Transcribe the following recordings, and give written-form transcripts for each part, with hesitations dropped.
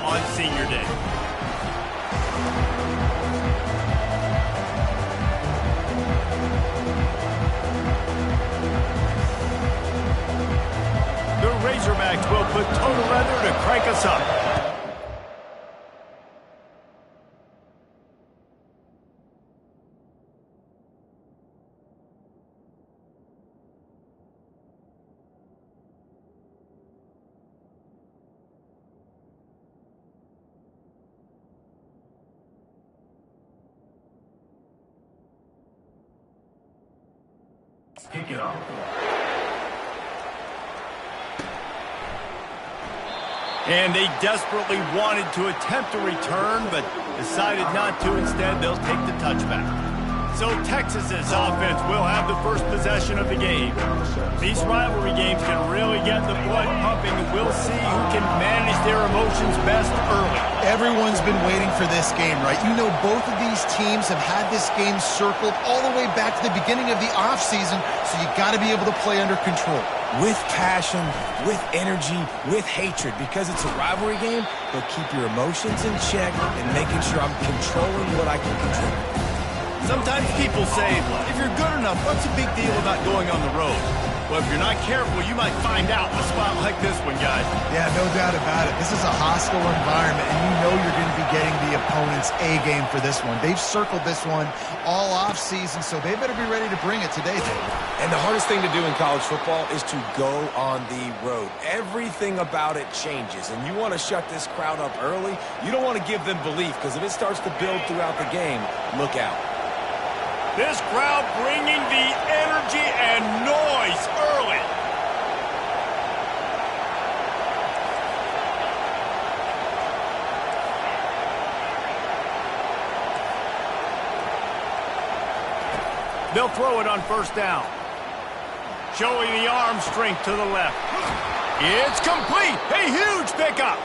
on senior day. The Razorbacks will put total leather to crank us up. Kick it off. And they desperately wanted to attempt a return, but decided not to. Instead, they'll take the touchback. So Texas's offense will have the first possession of the game. These rivalry games can really get the blood pumping, and we'll see who can manage their emotions best early. Everyone's been waiting for this game, right? You know, both of these teams have had this game circled all the way back to the beginning of the offseason, so you got to be able to play under control. With passion, with energy, with hatred, because it's a rivalry game, but keep your emotions in check and making sure I'm controlling what I can control. Sometimes people say, if you're good enough, what's the big deal about going on the road? Well, if you're not careful, you might find out in a spot like this one, guys. Yeah, no doubt about it. This is a hostile environment, and you know you're going to be getting the opponent's A game for this one. They've circled this one all offseason, so they better be ready to bring it today, Dave. And the hardest thing to do in college football is to go on the road. Everything about it changes, and you want to shut this crowd up early. You don't want to give them belief, because if it starts to build throughout the game, look out. This crowd bringing the energy and noise early. They'll throw it on first down. Showing the arm strength to the left. It's complete. A huge pickup.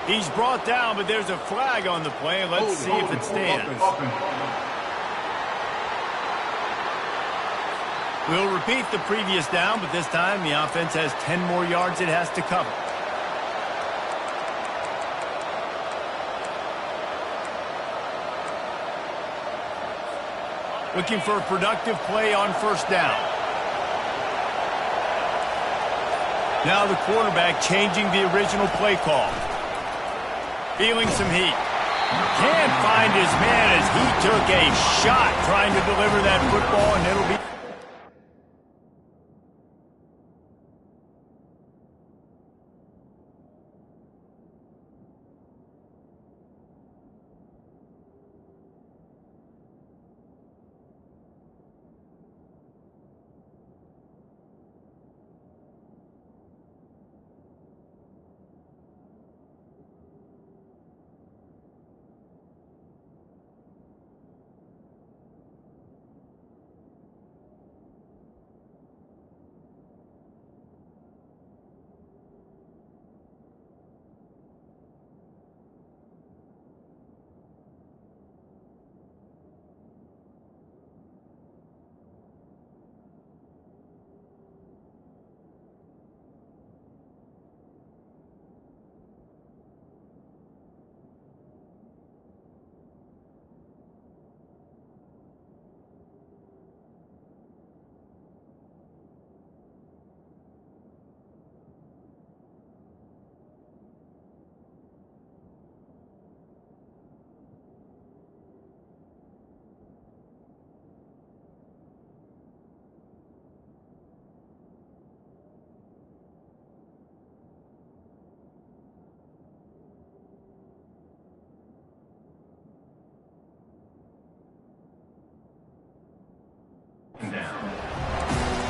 He's brought down, but there's a flag on the play. Let's see if it stands. We'll repeat the previous down, but this time the offense has 10 more yards it has to cover. Looking for a productive play on first down. Now the quarterback changing the original play call. Feeling some heat. Can't find his man as he took a shot trying to deliver that football, and it'll be...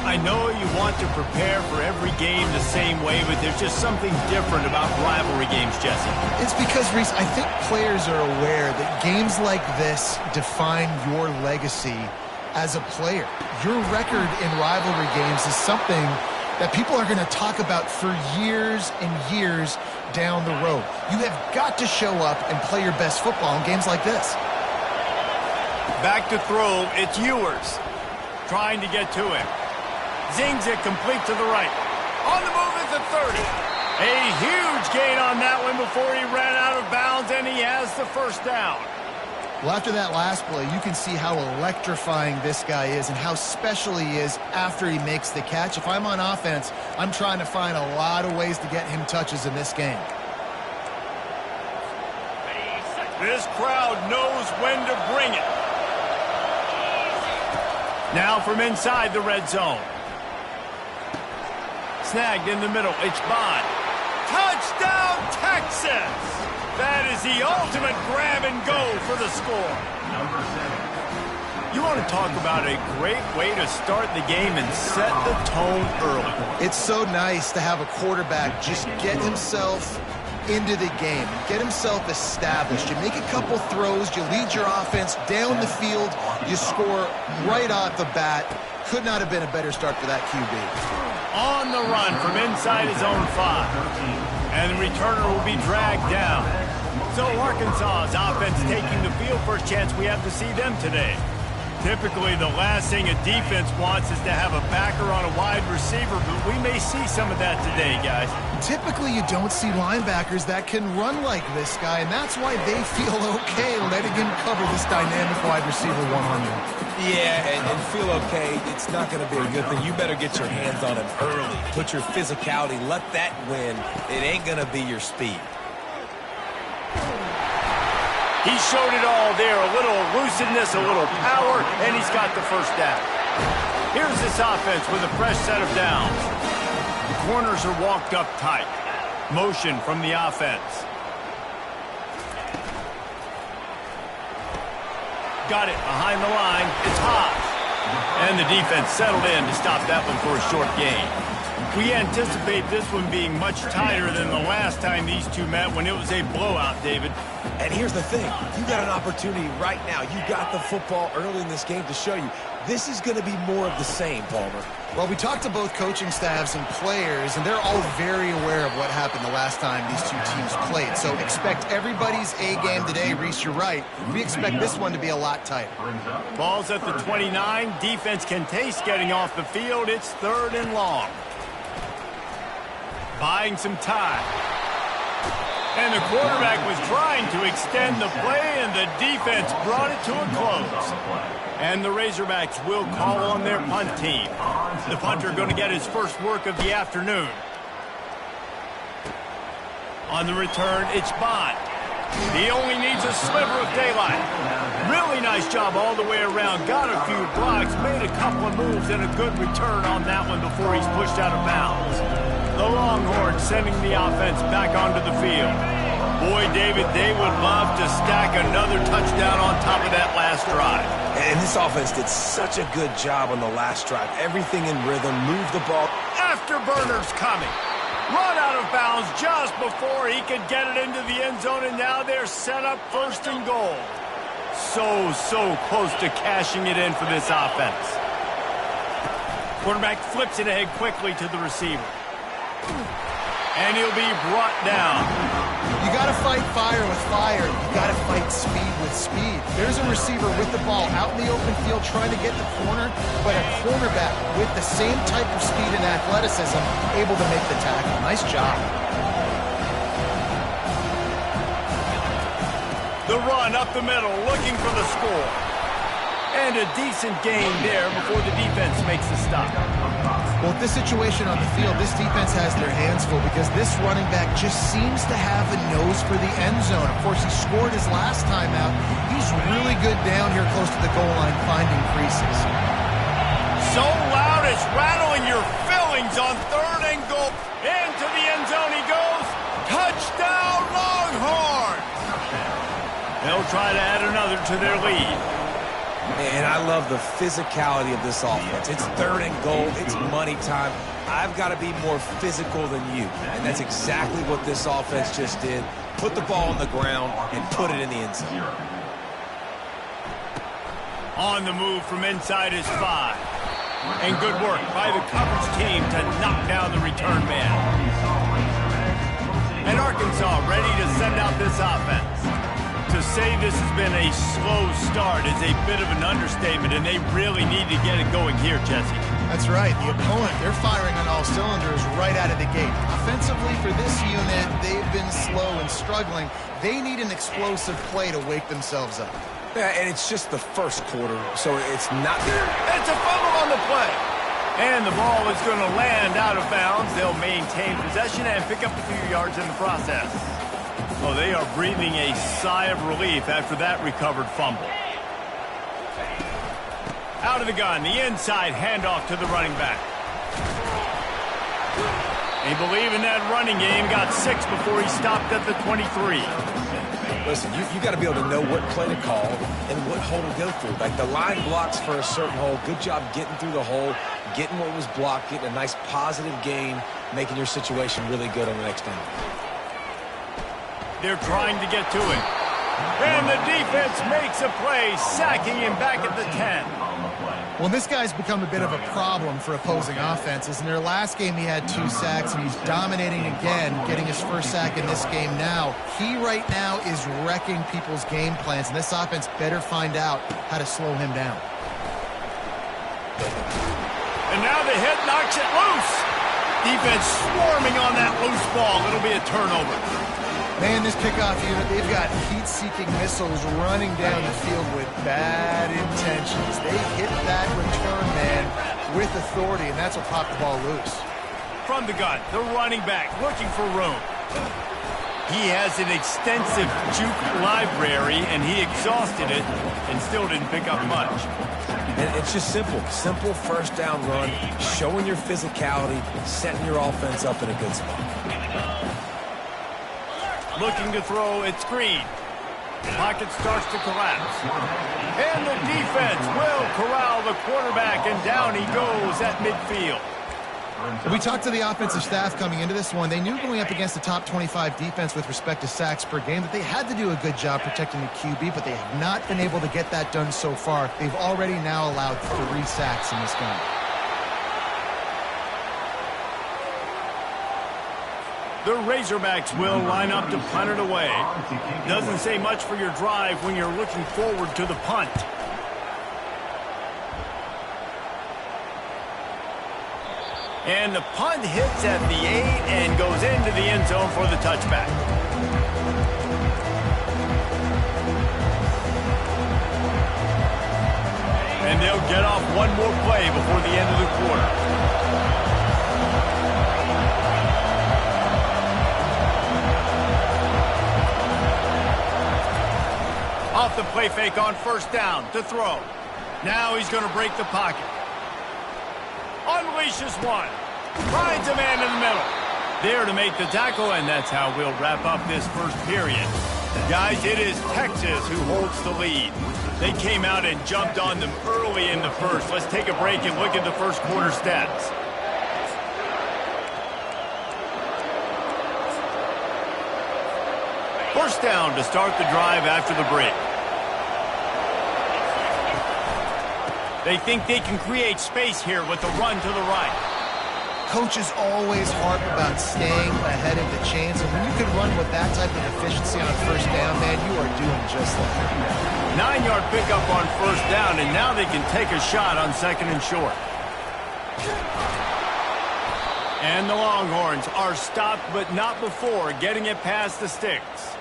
I know you want to prepare for every game the same way, but there's just something different about rivalry games, Jesse. It's because, Reese, I think players are aware that games like this define your legacy as a player. Your record in rivalry games is something that people are going to talk about for years and years down the road. You have got to show up and play your best football in games like this. Back to throw, it's Ewers. Trying to get to him. Zings it complete to the right. On the move is the 30. A huge gain on that one before he ran out of bounds, and he has the first down. Well, after that last play, you can see how electrifying this guy is and how special he is after he makes the catch. If I'm on offense, I'm trying to find a lot of ways to get him touches in this game. This crowd knows when to bring it. Now from inside the red zone. Snagged in the middle. It's Bond. Touchdown, Texas! That is the ultimate grab and go for the score. You want to talk about a great way to start the game and set the tone early. It's so nice to have a quarterback just get himself into the game, get himself established. You make a couple throws, you lead your offense down the field, you score right off the bat. Could not have been a better start for that QB. On the run from inside his own 5. And the returner will be dragged down. So Arkansas's offense taking the field. First chance we have to see them today. Typically, the last thing a defense wants is to have a backer on a wide receiver, but we may see some of that today, guys. Typically, you don't see linebackers that can run like this guy, and that's why they feel okay letting him cover this dynamic wide receiver one-on-one. Yeah, and feel okay, it's not going to be a good thing. You better get your hands on him early. Put your physicality, let that win. It ain't going to be your speed. He showed it all there, a little elusiveness, a little power, and he's got the first down. Here's this offense with a fresh set of downs. The corners are walked up tight. Motion from the offense. Got it behind the line. It's hot. And the defense settled in to stop that one for a short gain. We anticipate this one being much tighter than the last time these two met when it was a blowout, David. And here's the thing. You got an opportunity right now. You got the football early in this game to show you. This is going to be more of the same, Palmer. Well, we talked to both coaching staffs and players, and they're all very aware of what happened the last time these two teams played. So expect everybody's A game today. Reese, you're right. We expect this one to be a lot tighter. Ball's at the 29. Defense can taste getting off the field. It's 3rd and long. Buying some time. And the quarterback was trying to extend the play, and the defense brought it to a close. And the Razorbacks will call on their punt team. The punter going to get his first work of the afternoon. On the return, it's Bond. He only needs a sliver of daylight. Really nice job all the way around. Got a few blocks, made a couple of moves, and a good return on that one before he's pushed out of bounds. The Longhorns sending the offense back onto the field. Boy, David, they would love to stack another touchdown on top of that last drive. And this offense did such a good job on the last drive. Everything in rhythm, move the ball. Afterburners coming. Run out of bounds just before he could get it into the end zone, and now they're set up 1st and goal. So close to cashing it in for this offense. Quarterback flips it ahead quickly to the receiver. And he'll be brought down. You got to fight fire with fire. You got to fight speed with speed. There's a receiver with the ball out in the open field trying to get the corner, but a cornerback with the same type of speed and athleticism able to make the tackle. Nice job. The run up the middle, looking for the score. And a decent gain there before the defense makes the stop. Well, with this situation on the field, this defense has their hands full because this running back just seems to have a nose for the end zone. Of course, he scored his last time out. He's really good down here close to the goal line finding creases. So loud it's rattling your fillings on 3rd and goal. Into the end zone he goes. Touchdown, Longhorns! They'll try to add another to their lead. And I love the physicality of this offense. It's 3rd and goal. It's money time. I've got to be more physical than you. And that's exactly what this offense just did. Put the ball on the ground and put it in the end zone. On the move from inside his 5. And good work by the coverage team to knock down the return man. And Arkansas ready to send out this offense. To say this has been a slow start is a bit of an understatement, and they really need to get it going here, Jesse. That's right. The opponent, they're firing on all cylinders right out of the gate. Offensively, for this unit, they've been slow and struggling. They need an explosive play to wake themselves up. Yeah, and it's just the first quarter, so it's not... It's a fumble on the play. And the ball is going to land out of bounds. They'll maintain possession and pick up a few yards in the process. Oh, they are breathing a sigh of relief after that recovered fumble. Out of the gun, the inside handoff to the running back. They believe in that running game. Got 6 before he stopped at the 23. Listen, you got to be able to know what play to call and what hole to go through. Like the line blocks for a certain hole. Good job getting through the hole, getting what was blocked, getting a nice positive gain, making your situation really good on the next down. They're trying to get to it. And the defense makes a play, sacking him back at the 10. Well, this guy's become a bit of a problem for opposing offenses. In their last game, he had 2 sacks, and he's dominating again, getting his first sack in this game now. He right now is wrecking people's game plans, and this offense better find out how to slow him down. And now the hit knocks it loose. Defense swarming on that loose ball. It'll be a turnover. Man, this kickoff unit, they've got heat-seeking missiles running down the field with bad intentions. They hit that return man with authority, and that's what popped the ball loose. From the gun, the running back looking for room. He has an extensive juke library, and he exhausted it and still didn't pick up much. And it's just simple. Simple first down run, showing your physicality, setting your offense up in a good spot. Looking to throw, it's Green. Pocket starts to collapse. And the defense will corral the quarterback, and down he goes at midfield. We talked to the offensive staff coming into this one. They knew going up against the top 25 defense with respect to sacks per game that they had to do a good job protecting the QB, but they have not been able to get that done so far. They've already now allowed 3 sacks in this game. The Razorbacks will line up to punt it away. Doesn't say much for your drive when you're looking forward to the punt. And the punt hits at the 8 and goes into the end zone for the touchback. And they'll get off one more play before the end of the quarter. Off the play fake on first down to throw. Now he's going to break the pocket. Unleashes one. Finds a man in the middle. There to make the tackle, and that's how we'll wrap up this first period. Guys, it is Texas who holds the lead. They came out and jumped on them early in the first. Let's take a break and look at the first quarter stats. First down to start the drive after the break. They think they can create space here with the run to the right. Coaches always harp about staying ahead of the chains, and when you can run with that type of efficiency on a first down, man, you are doing just that. 9-yard pickup on first down, and now they can take a shot on second and short. And the Longhorns are stopped, but not before getting it past the sticks.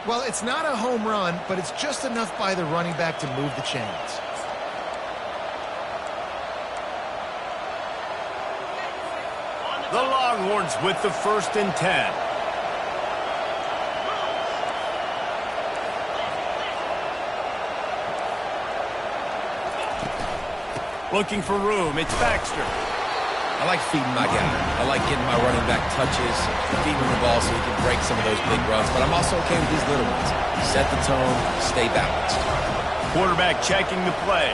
Well, it's not a home run, but it's just enough by the running back to move the chains. The Longhorns with the 1st and 10. Looking for room, it's Baxter. I like feeding my guy. I like getting my running back touches, feeding him the ball so he can break some of those big runs. But I'm also okay with these little ones. Set the tone, stay balanced. Quarterback checking the play.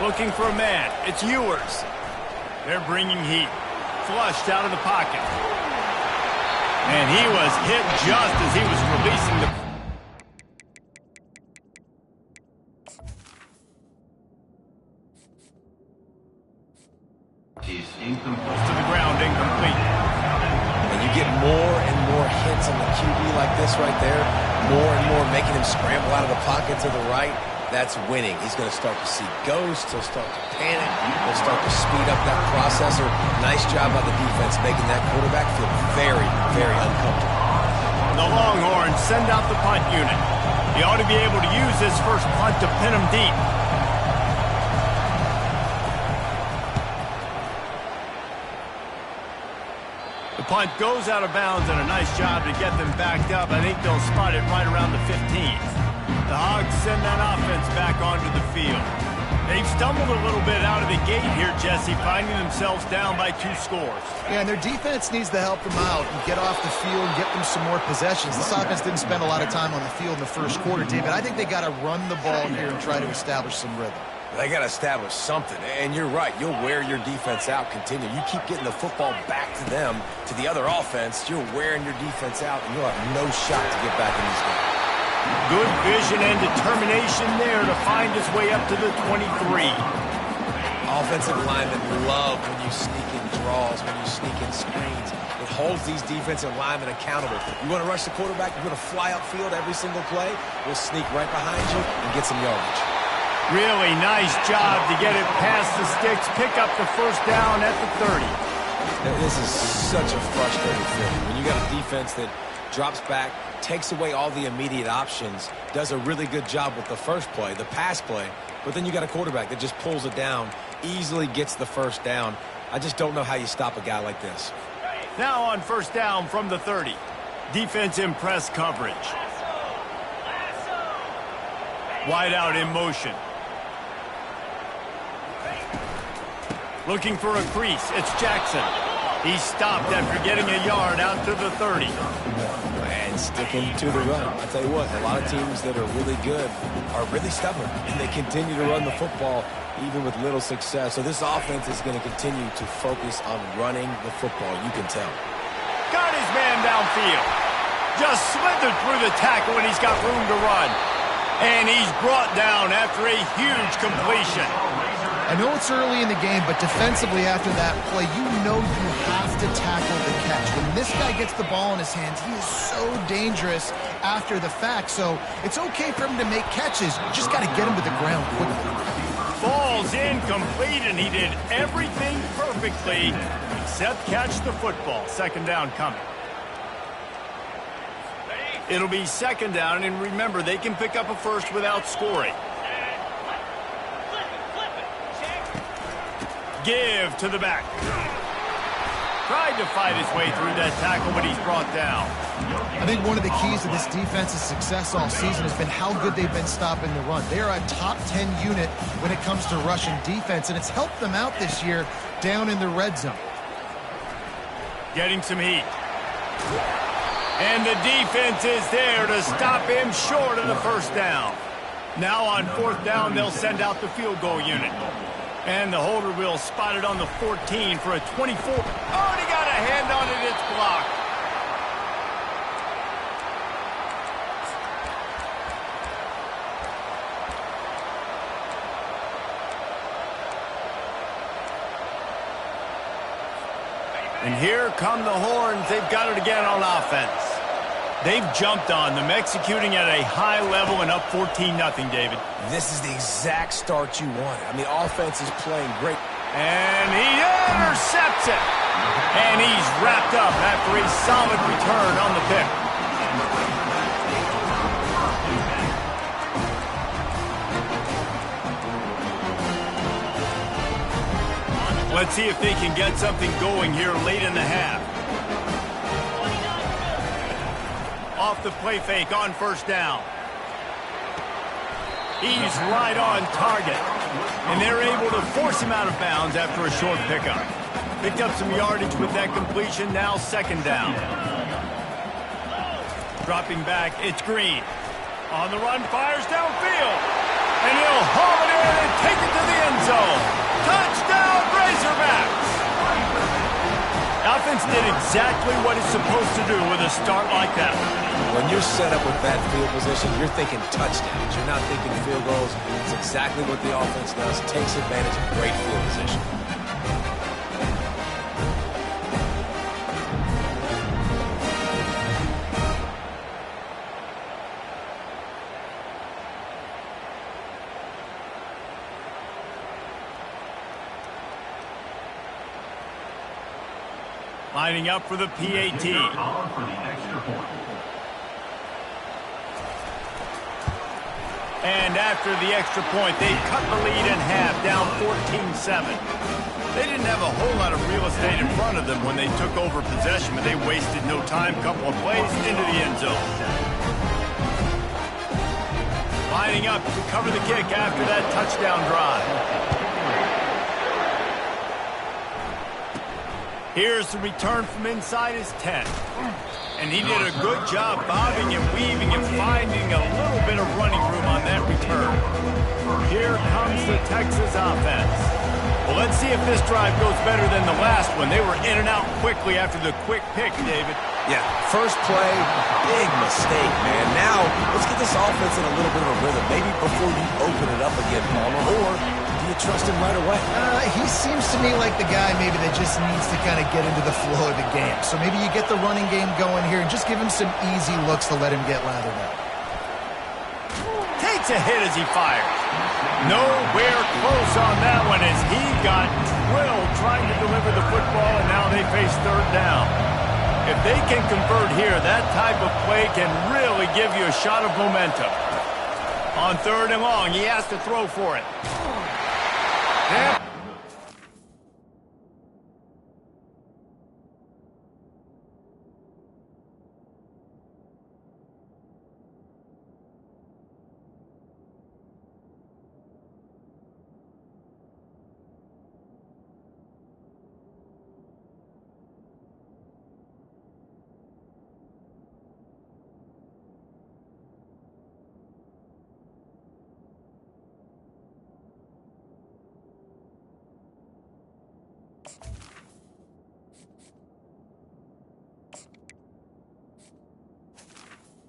Looking for a man. It's Ewers. They're bringing heat. Flushed out of the pocket. And he was hit just as he was releasing the... He's incomplete. To the ground, incomplete. And you get more and more hits on the QB like this right there, more and more making him scramble out of the pocket to the right. That's winning. He's going to start to see ghosts. He'll start to panic. He'll start to speed up that processor. Nice job by the defense making that quarterback feel very, very uncomfortable. The Longhorns send out the punt unit. He ought to be able to use this first punt to pin him deep. The punt goes out of bounds, and a nice job to get them backed up. I think they'll spot it right around the 15th. The Hogs send that offense back onto the field. They've stumbled a little bit out of the gate here, Jesse, finding themselves down by 2 scores. Yeah, and their defense needs to help them out and get off the field and get them some more possessions. This offense didn't spend a lot of time on the field in the first quarter, David. I think they got to run the ball here and try to establish some rhythm. They got to establish something, and you're right. You'll wear your defense out, continue. You keep getting the football back to them, to the other offense, you're wearing your defense out, and you'll have no shot to get back in this game. Good vision and determination there to find his way up to the 23. Offensive linemen love when you sneak in draws, when you sneak in screens. It holds these defensive linemen accountable. You want to rush the quarterback, you're going to fly upfield every single play. We'll sneak right behind you and get some yardage. Really nice job to get it past the sticks, pick up the first down at the 30. This is such a frustrating thing. When you got a defense that drops back, takes away all the immediate options, does a really good job with the first play, the pass play, but then you got a quarterback that just pulls it down, easily gets the first down. I just don't know how you stop a guy like this. Now on first down from the 30. Defense in press coverage. Wide out in motion. Looking for a crease. It's Jackson. He's stopped after getting a yard out to the 30. And sticking to the run. I'll tell you what, a lot of teams that are really good are really stubborn, and they continue to run the football even with little success. So this offense is going to continue to focus on running the football, you can tell. Got his man downfield. Just slithered through the tackle, and he's got room to run. And he's brought down after a huge completion. I know it's early in the game, but defensively after that play, you know you have to tackle the catch. When this guy gets the ball in his hands, he is so dangerous after the fact. So it's okay for him to make catches. You just got to get him to the ground quickly. Falls incomplete, and he did everything perfectly except catch the football. Second down coming. It'll be second down, and remember, they can pick up a first without scoring. Give to the back. Tried to fight his way through that tackle, but he's brought down. I think one of the keys to this defense's success all season has been how good they've been stopping the run. They are a top 10 unit when it comes to rushing defense, and it's helped them out this year down in the red zone. Getting some heat. And the defense is there to stop him short of the first down. Now on fourth down, they'll send out the field goal unit. And the holder will spot it on the 14 for a 24. Already got a hand on it. It's blocked. And here come the Horns. They've got it again on offense. They've jumped on them, executing at a high level and up 14-0, David. This is the exact start you wanted. I mean, offense is playing great. And he intercepts it. And he's wrapped up after a solid return on the pick. Let's see if they can get something going here late in the half. Off the play fake on first down. He's right on target. And they're able to force him out of bounds after a short pickup. Picked up some yardage with that completion. Now second down. Dropping back, it's Green. On the run, fires downfield. And he'll haul it in and take it to the end zone. Touchdown, Razorbacks! Offense did exactly what it's supposed to do with a start like that. When you're set up with that field position, you're thinking touchdowns. You're not thinking field goals. It's exactly what the offense does. Takes advantage of great field position. Lining up for the PAT. And after the extra point, they cut the lead in half, down 14-7. They didn't have a whole lot of real estate in front of them when they took over possession, but they wasted no time. Couple of plays into the end zone. Lining up to cover the kick after that touchdown drive. Here's the return from inside his 10. And he did a good job bobbing and weaving and finding a little bit of running room on that return. Here comes the Texas offense. Well, let's see if this drive goes better than the last one. They were in and out quickly after the quick pick, David. Yeah, first play, big mistake, man. Now, let's get this offense in a little bit of a rhythm. Maybe before you open it up again, Palmer, or do you trust him right away? He seems to me like the guy maybe that just needs to kind of get into the flow of the game. So maybe you get the running game going here and just give him some easy looks to let him get lathered up. Takes a hit as he fires. Nowhere close on that one as he got drilled trying to deliver the football, and now they face third down. If they can convert here, that type of play can really give you a shot of momentum. On third and long, he has to throw for it. Yeah.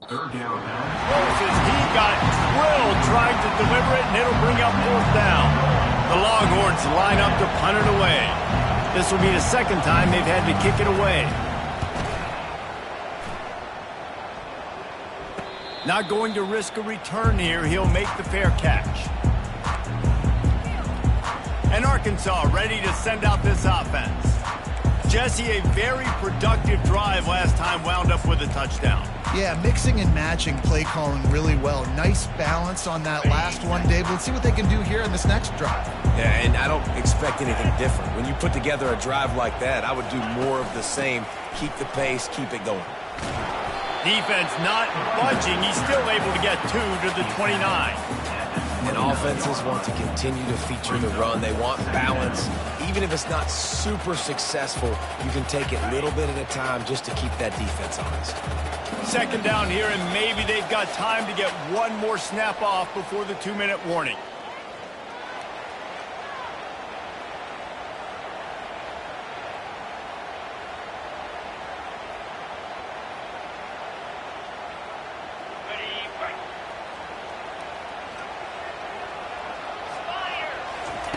Third down now. He got drilled trying to deliver it, and it'll bring up fourth down. The Longhorns line up to punt it away. This will be the second time they've had to kick it away. Not going to risk a return here. He'll make the fair catch. And Arkansas ready to send out this offense. Jesse, a very productive drive last time, wound up with a touchdown. Yeah, mixing and matching play calling really well. Nice balance on that last one, Dave. Let's see what they can do here in this next drive. Yeah, and I don't expect anything different. When you put together a drive like that, I would do more of the same. Keep the pace, keep it going. Defense not budging. He's still able to get 2 to the 29. And offenses want to continue to feature the run. They want balance. Even if it's not super successful, you can take it little bit at a time just to keep that defense honest. Second down here, and maybe they've got time to get one more snap off before the 2-minute warning.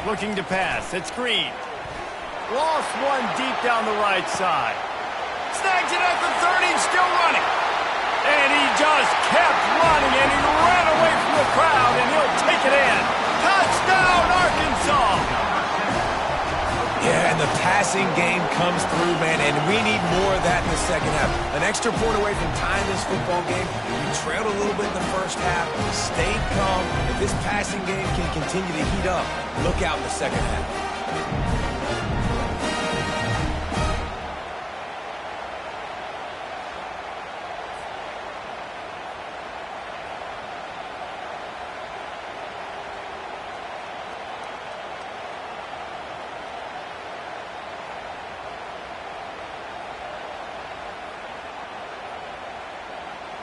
Looking to pass. It's Green. Lost one deep down the right side. Snags it at the 30, still running. And he just kept running, and he ran away from the crowd, and he'll take it in. Touchdown, Arkansas! Yeah, and the passing game comes through, man, and we need more of that in the second half. An extra point away from tying this football game. We trailed a little bit in the first half, stayed calm. If this passing game can continue to heat up, look out in the second half.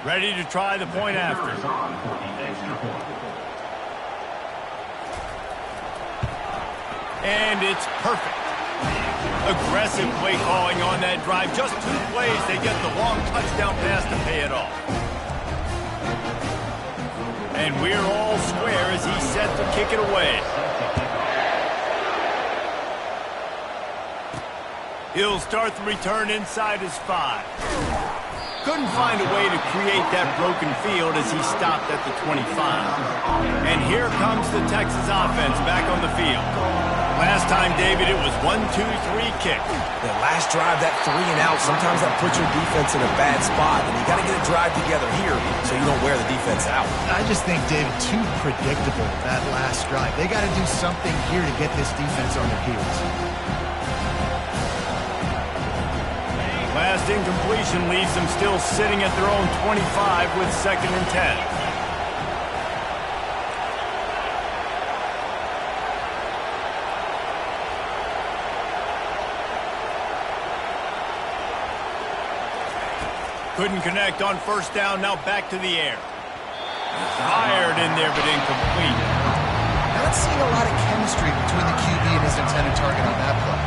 Ready to try the point after. And it's perfect. Aggressive play calling on that drive. Just 2 plays, they get the long touchdown pass to pay it off. And we're all square as he's set to kick it away. He'll start the return inside his 5. Couldn't find a way to create that broken field as he stopped at the 25. And here comes the Texas offense back on the field. Last time, David, it was 1-2-3 kick. The last drive, that 3 and out, sometimes that puts your defense in a bad spot, and you got to get a drive together here so you don't wear the defense out. I just think, David, too predictable, that last drive. They got to do something here to get this defense on their heels. Last incompletion leaves them still sitting at their own 25 with 2nd and 10. Couldn't connect on 1st down, now back to the air. Fired in there, but incomplete. Not seeing a lot of chemistry between the QB and his intended target on that play.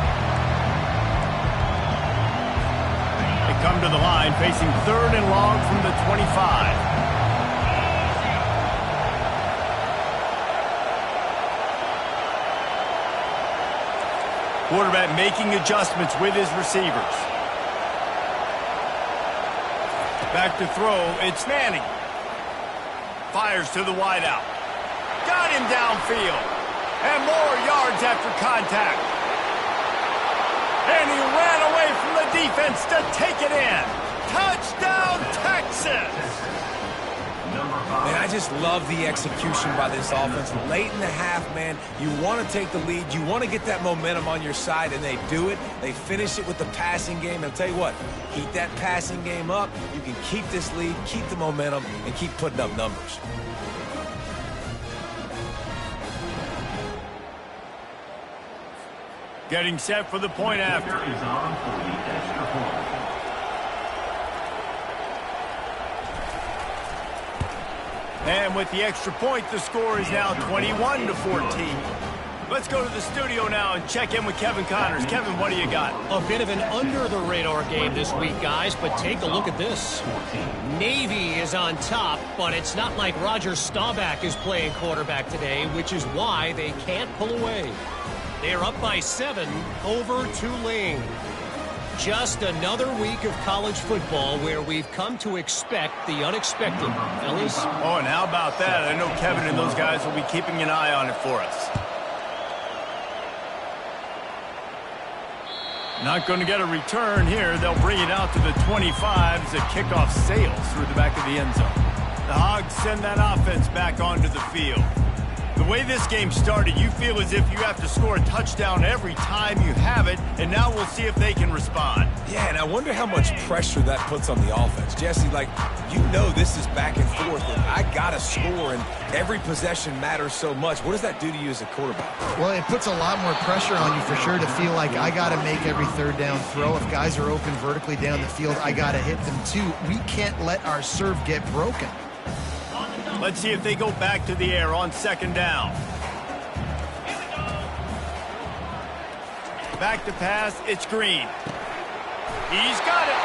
They come to the line, facing 3rd and long from the 25. Quarterback making adjustments with his receivers. Back to throw, it's Manning. Fires to the wideout. Got him downfield. And more yards after contact. And he ran away from the defense to take it in. Touchdown, Texas! Man, I just love the execution by this offense. Late in the half, man, you want to take the lead. You want to get that momentum on your side, and they do it. They finish it with the passing game. And I'll tell you what, keep that passing game up. You can keep this lead, keep the momentum, and keep putting up numbers. Getting set for the point after. And with the extra point, the score is now 21-14. Let's go to the studio now and check in with Kevin Connors. Kevin, what do you got? A bit of an under-the-radar game this week, guys, but take a look at this. Navy is on top, but it's not like Roger Staubach is playing quarterback today, which is why they can't pull away. They're up by 7 over Tulane. Just another week of college football where we've come to expect the unexpected, fellas. Oh, and how about that? I know Kevin and those guys will be keeping an eye on it for us. Not going to get a return here. They'll bring it out to the 25 as a kickoff sails through the back of the end zone. The Hogs send that offense back onto the field. The way this game started, you feel as if you have to score a touchdown every time you have it, and now we'll see if they can respond. Yeah, and I wonder how much pressure that puts on the offense. Jesse, like, you know this is back and forth, and I got to score, and every possession matters so much. What does that do to you as a quarterback? Well, it puts a lot more pressure on you for sure to feel like I got to make every 3rd down throw. If guys are open vertically down the field, I got to hit them too. We can't let our serve get broken. Let's see if they go back to the air on 2nd down. Back to pass, it's Green. He's got it.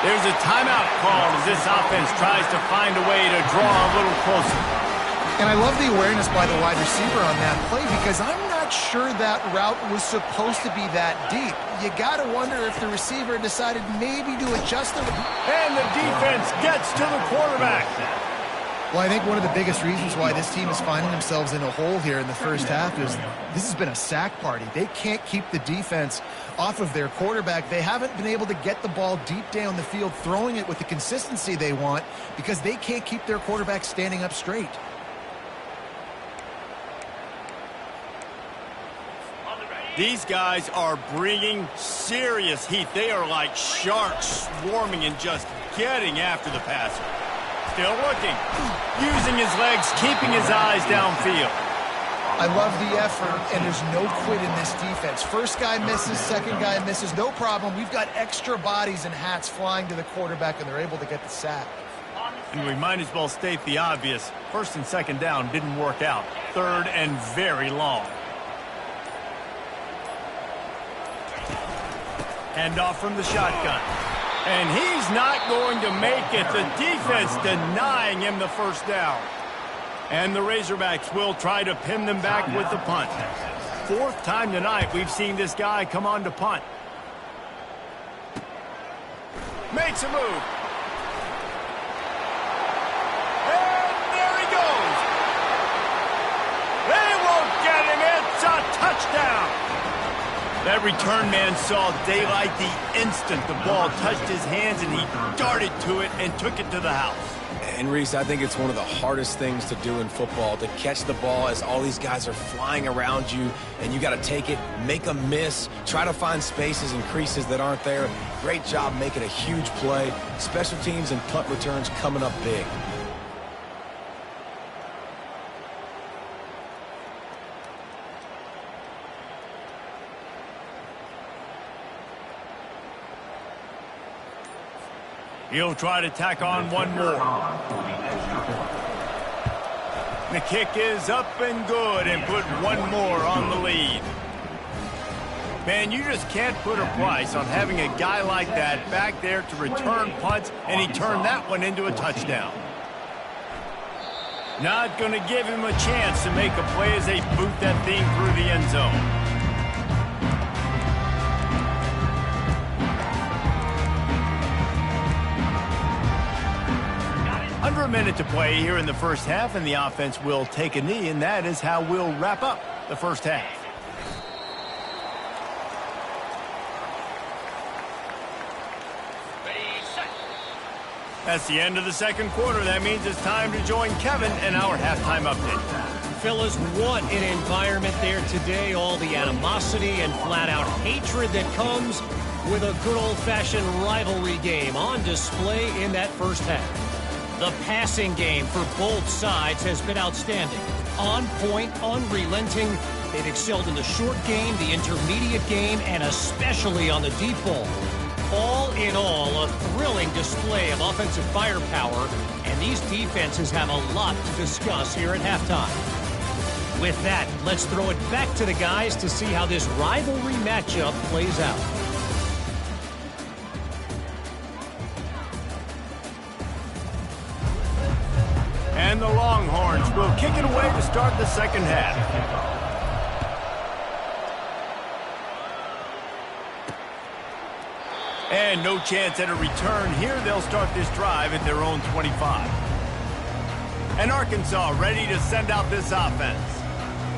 There's a timeout called as this offense tries to find a way to draw a little closer. And I love the awareness by the wide receiver on that play because I'm not sure that route was supposed to be that deep. You got to wonder if the receiver decided maybe to adjust it. And the defense gets to the quarterback. Well, I think one of the biggest reasons why this team is finding themselves in a hole here in the first half is this has been a sack party. They can't keep the defense off of their quarterback. They haven't been able to get the ball deep down the field, throwing it with the consistency they want because they can't keep their quarterback standing up straight. These guys are bringing serious heat. They are like sharks swarming and just getting after the passer. Still looking, using his legs, keeping his eyes downfield. I love the effort, and there's no quit in this defense. First guy misses, second guy misses, no problem. We've got extra bodies and hats flying to the quarterback, and they're able to get the sack. And we might as well state the obvious. 1st and 2nd down didn't work out. 3rd and very long. Handoff from the shotgun. And he's not going to make it. The defense denying him the 1st down. And the Razorbacks will try to pin them back with the punt. 4th time tonight we've seen this guy come on to punt. Makes a move. And there he goes. They won't get him. It's a touchdown. That return man saw daylight the instant the ball touched his hands, and he darted to it and took it to the house. And Reese, I think it's one of the hardest things to do in football, to catch the ball as all these guys are flying around you, and you got to take it, make a miss, try to find spaces and creases that aren't there. Great job making a huge play. Special teams and punt returns coming up big. He'll try to tack on one more. The kick is up and good, and put one more on the lead. Man, you just can't put a price on having a guy like that back there to return punts, and he turned that one into a touchdown. Not going to give him a chance to make a play as they boot that thing through the end zone. Under a minute to play here in the first half, and the offense will take a knee, and that is how we'll wrap up the first half. That's the end of the second quarter. That means it's time to join Kevin in our halftime update. Fellas, what an environment there today. All the animosity and flat-out hatred that comes with a good old-fashioned rivalry game on display in that first half. The passing game for both sides has been outstanding. On point, unrelenting. They've excelled in the short game, the intermediate game, and especially on the deep ball. All in all, a thrilling display of offensive firepower, and these defenses have a lot to discuss here at halftime. With that, let's throw it back to the guys to see how this rivalry matchup plays out. And the Longhorns will kick it away to start the second half. And no chance at a return here. They'll start this drive at their own 25. And Arkansas ready to send out this offense.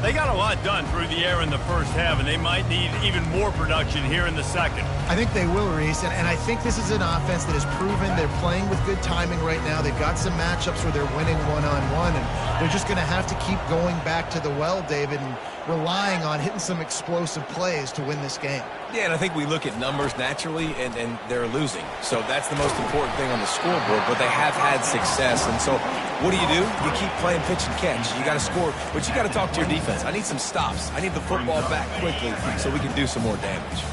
They got a lot done through the air in the first half, and they might need even more production here in the second. I think they will, Reese, and I think this is an offense that has proven they're playing with good timing right now. They've got some matchups where they're winning one-on-one, and they're just going to have to keep going back to the well, David, and relying on hitting some explosive plays to win this game. Yeah, and I think we look at numbers naturally, and they're losing. So that's the most important thing on the scoreboard, but they have had success. And so what do? You keep playing pitch and catch. You got to score, but you got to talk to your defense. I need some stops. I need the football back quickly so we can do some more damage.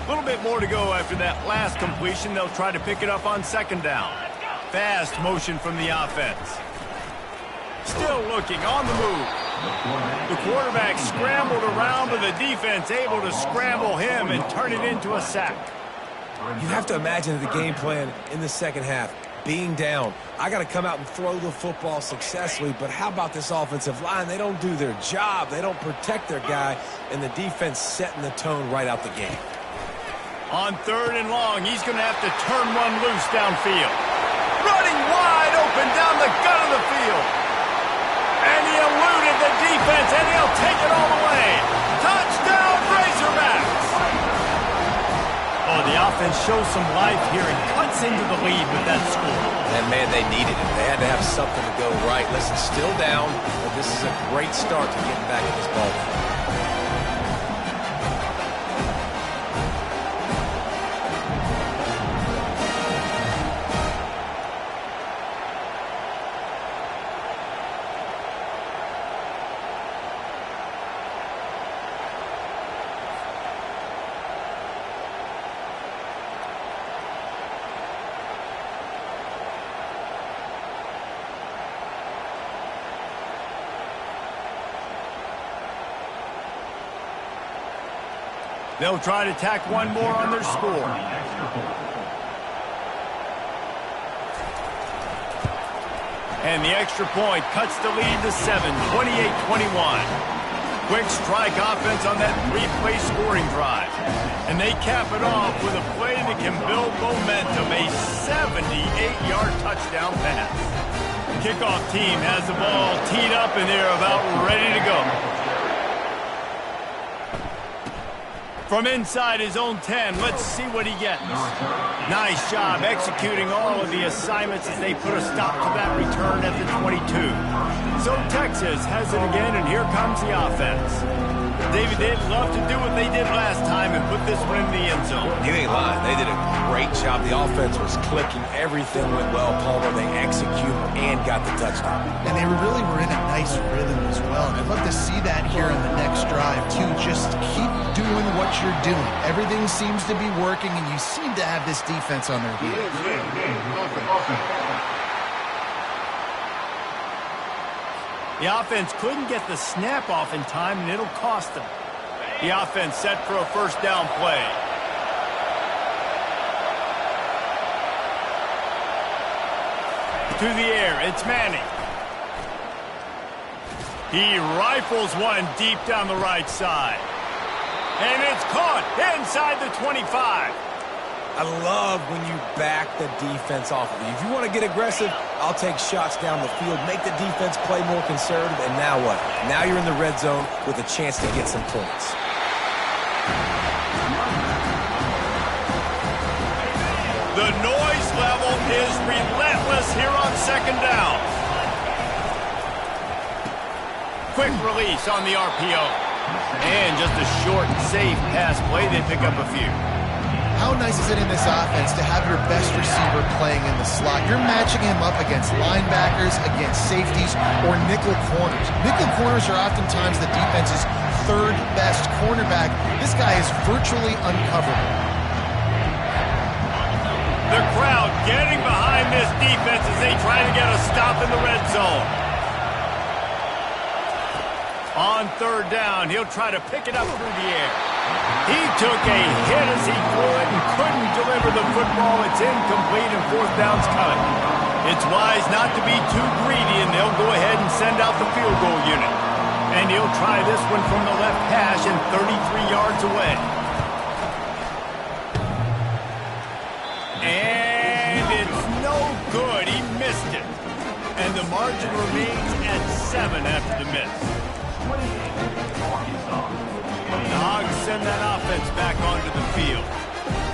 A little bit more to go after that last completion. They'll try to pick it up on second down. Fast motion from the offense. Still looking on the move. The quarterback scrambled around, but the defense able to scramble him and turn it into a sack. You have to imagine the game plan in the second half. Being down, I got to come out and throw the football successfully, but how about this offensive line? They don't do their job. They don't protect their guy, and the defense setting the tone right out the game. On third and long, he's going to have to turn one loose downfield. Running wide open down the gut of the field. And he eluded the defense, and he'll take it all the way. Touchdown, Razorbacks! Oh, the offense shows some life here and cuts into the lead with that score. And, man, they needed it. They had to have something to go right. Listen, still down, but this is a great start to getting back in this ball game. They'll try to tack one more on their score. And the extra point cuts the lead to 7, 28-21. Quick strike offense on that three-play scoring drive. And they cap it off with a play that can build momentum, a 78-yard touchdown pass. The kickoff team has the ball teed up, and they're about ready to go. From inside his own 10, let's see what he gets. Nice job executing all of the assignments as they put a stop to that return at the 22. So Texas has it again, and here comes the offense. David, they'd love to do what they did last time and put this one in the end zone. You ain't lying. They did a great job. The offense was clicking. Everything went well, Palmer. They executed and got the touchdown. And they really were in a nice rhythm as well. And I'd love to see that here on the next drive, too. Just keep doing what you're doing. Everything seems to be working, and you seem to have this defense on their heels. The offense couldn't get the snap off in time, and it'll cost them. The offense set for a first down play. To the air, it's Manning. He rifles one deep down the right side. And it's caught inside the 25. I love when you back the defense off of you. If you want to get aggressive, I'll take shots down the field, make the defense play more conservative, and now what? Now you're in the red zone with a chance to get some points. The noise level is relentless here on second down. Quick release on the RPO. And just a short, safe pass play. They pick up a few. How nice is it in this offense to have your best receiver playing in the slot? You're matching him up against linebackers, against safeties, or nickel corners. Nickel corners are oftentimes the defense's third best cornerback. This guy is virtually uncoverable. The crowd getting behind this defense as they try to get a stop in the red zone. On third down, he'll try to pick it up through the air. He took a hit as he threw it and couldn't deliver the football. It's incomplete and fourth down's coming. It's wise not to be too greedy, and they'll go ahead and send out the field goal unit. And he'll try this one from the left hash and 33 yards away. And it's no good. He missed it. And the margin remains at 7 after the miss. The Hogs send that offense back onto the field.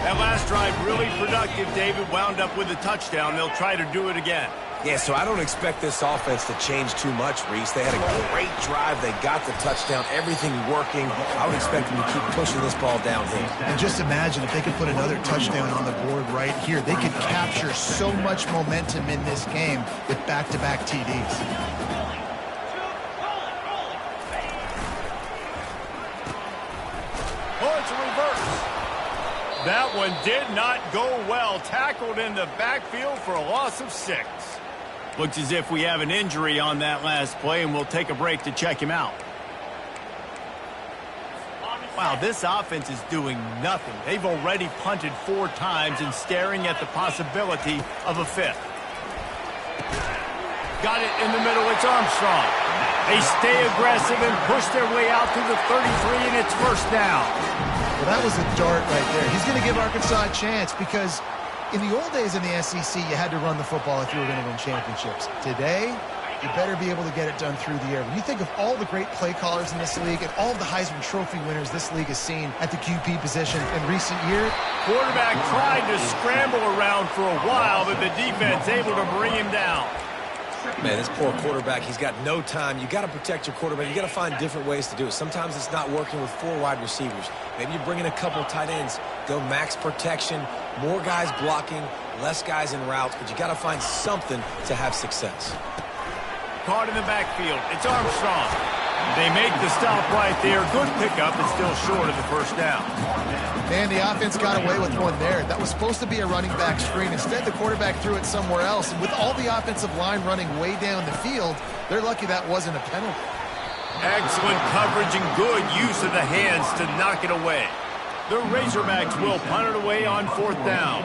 That last drive really productive. David wound up with a touchdown. They'll try to do it again. Yeah, so I don't expect this offense to change too much, Reese. They had a great drive. They got the touchdown. Everything working. I would expect them to keep pushing this ball downhill. And just imagine if they could put another touchdown on the board right here. They could capture so much momentum in this game with back-to-back TDs. Oh, it's a reverse. That one did not go well. Tackled in the backfield for a loss of 6. Looks as if we have an injury on that last play, and we'll take a break to check him out. Wow, this offense is doing nothing. They've already punted 4 times and staring at the possibility of a 5th. Got it in the middle. It's Armstrong. They stay aggressive and push their way out to the 33, and it's first down. Well, that was a dart right there. He's going to give Arkansas a chance because in the old days in the SEC, you had to run the football if you were going to win championships. Today, you better be able to get it done through the air. When you think of all the great play callers in this league and all of the Heisman Trophy winners this league has seen at the QB position in recent years. Quarterback tried to scramble around for a while, but the defense able to bring him down. Man, this poor quarterback, he's got no time. You got to protect your quarterback. You got to find different ways to do it. Sometimes it's not working with 4 wide receivers. Maybe you bring in a couple tight ends. Go max protection, more guys blocking, less guys in routes, but you got to find something to have success. Caught in the backfield. It's Armstrong. They make the stop right there. Good pickup, but still short of the first down. And the offense got away with one there. That was supposed to be a running back screen. Instead, the quarterback threw it somewhere else. And with all the offensive line running way down the field, they're lucky that wasn't a penalty. Excellent coverage and good use of the hands to knock it away. The Razorbacks will punt it away on 4th down.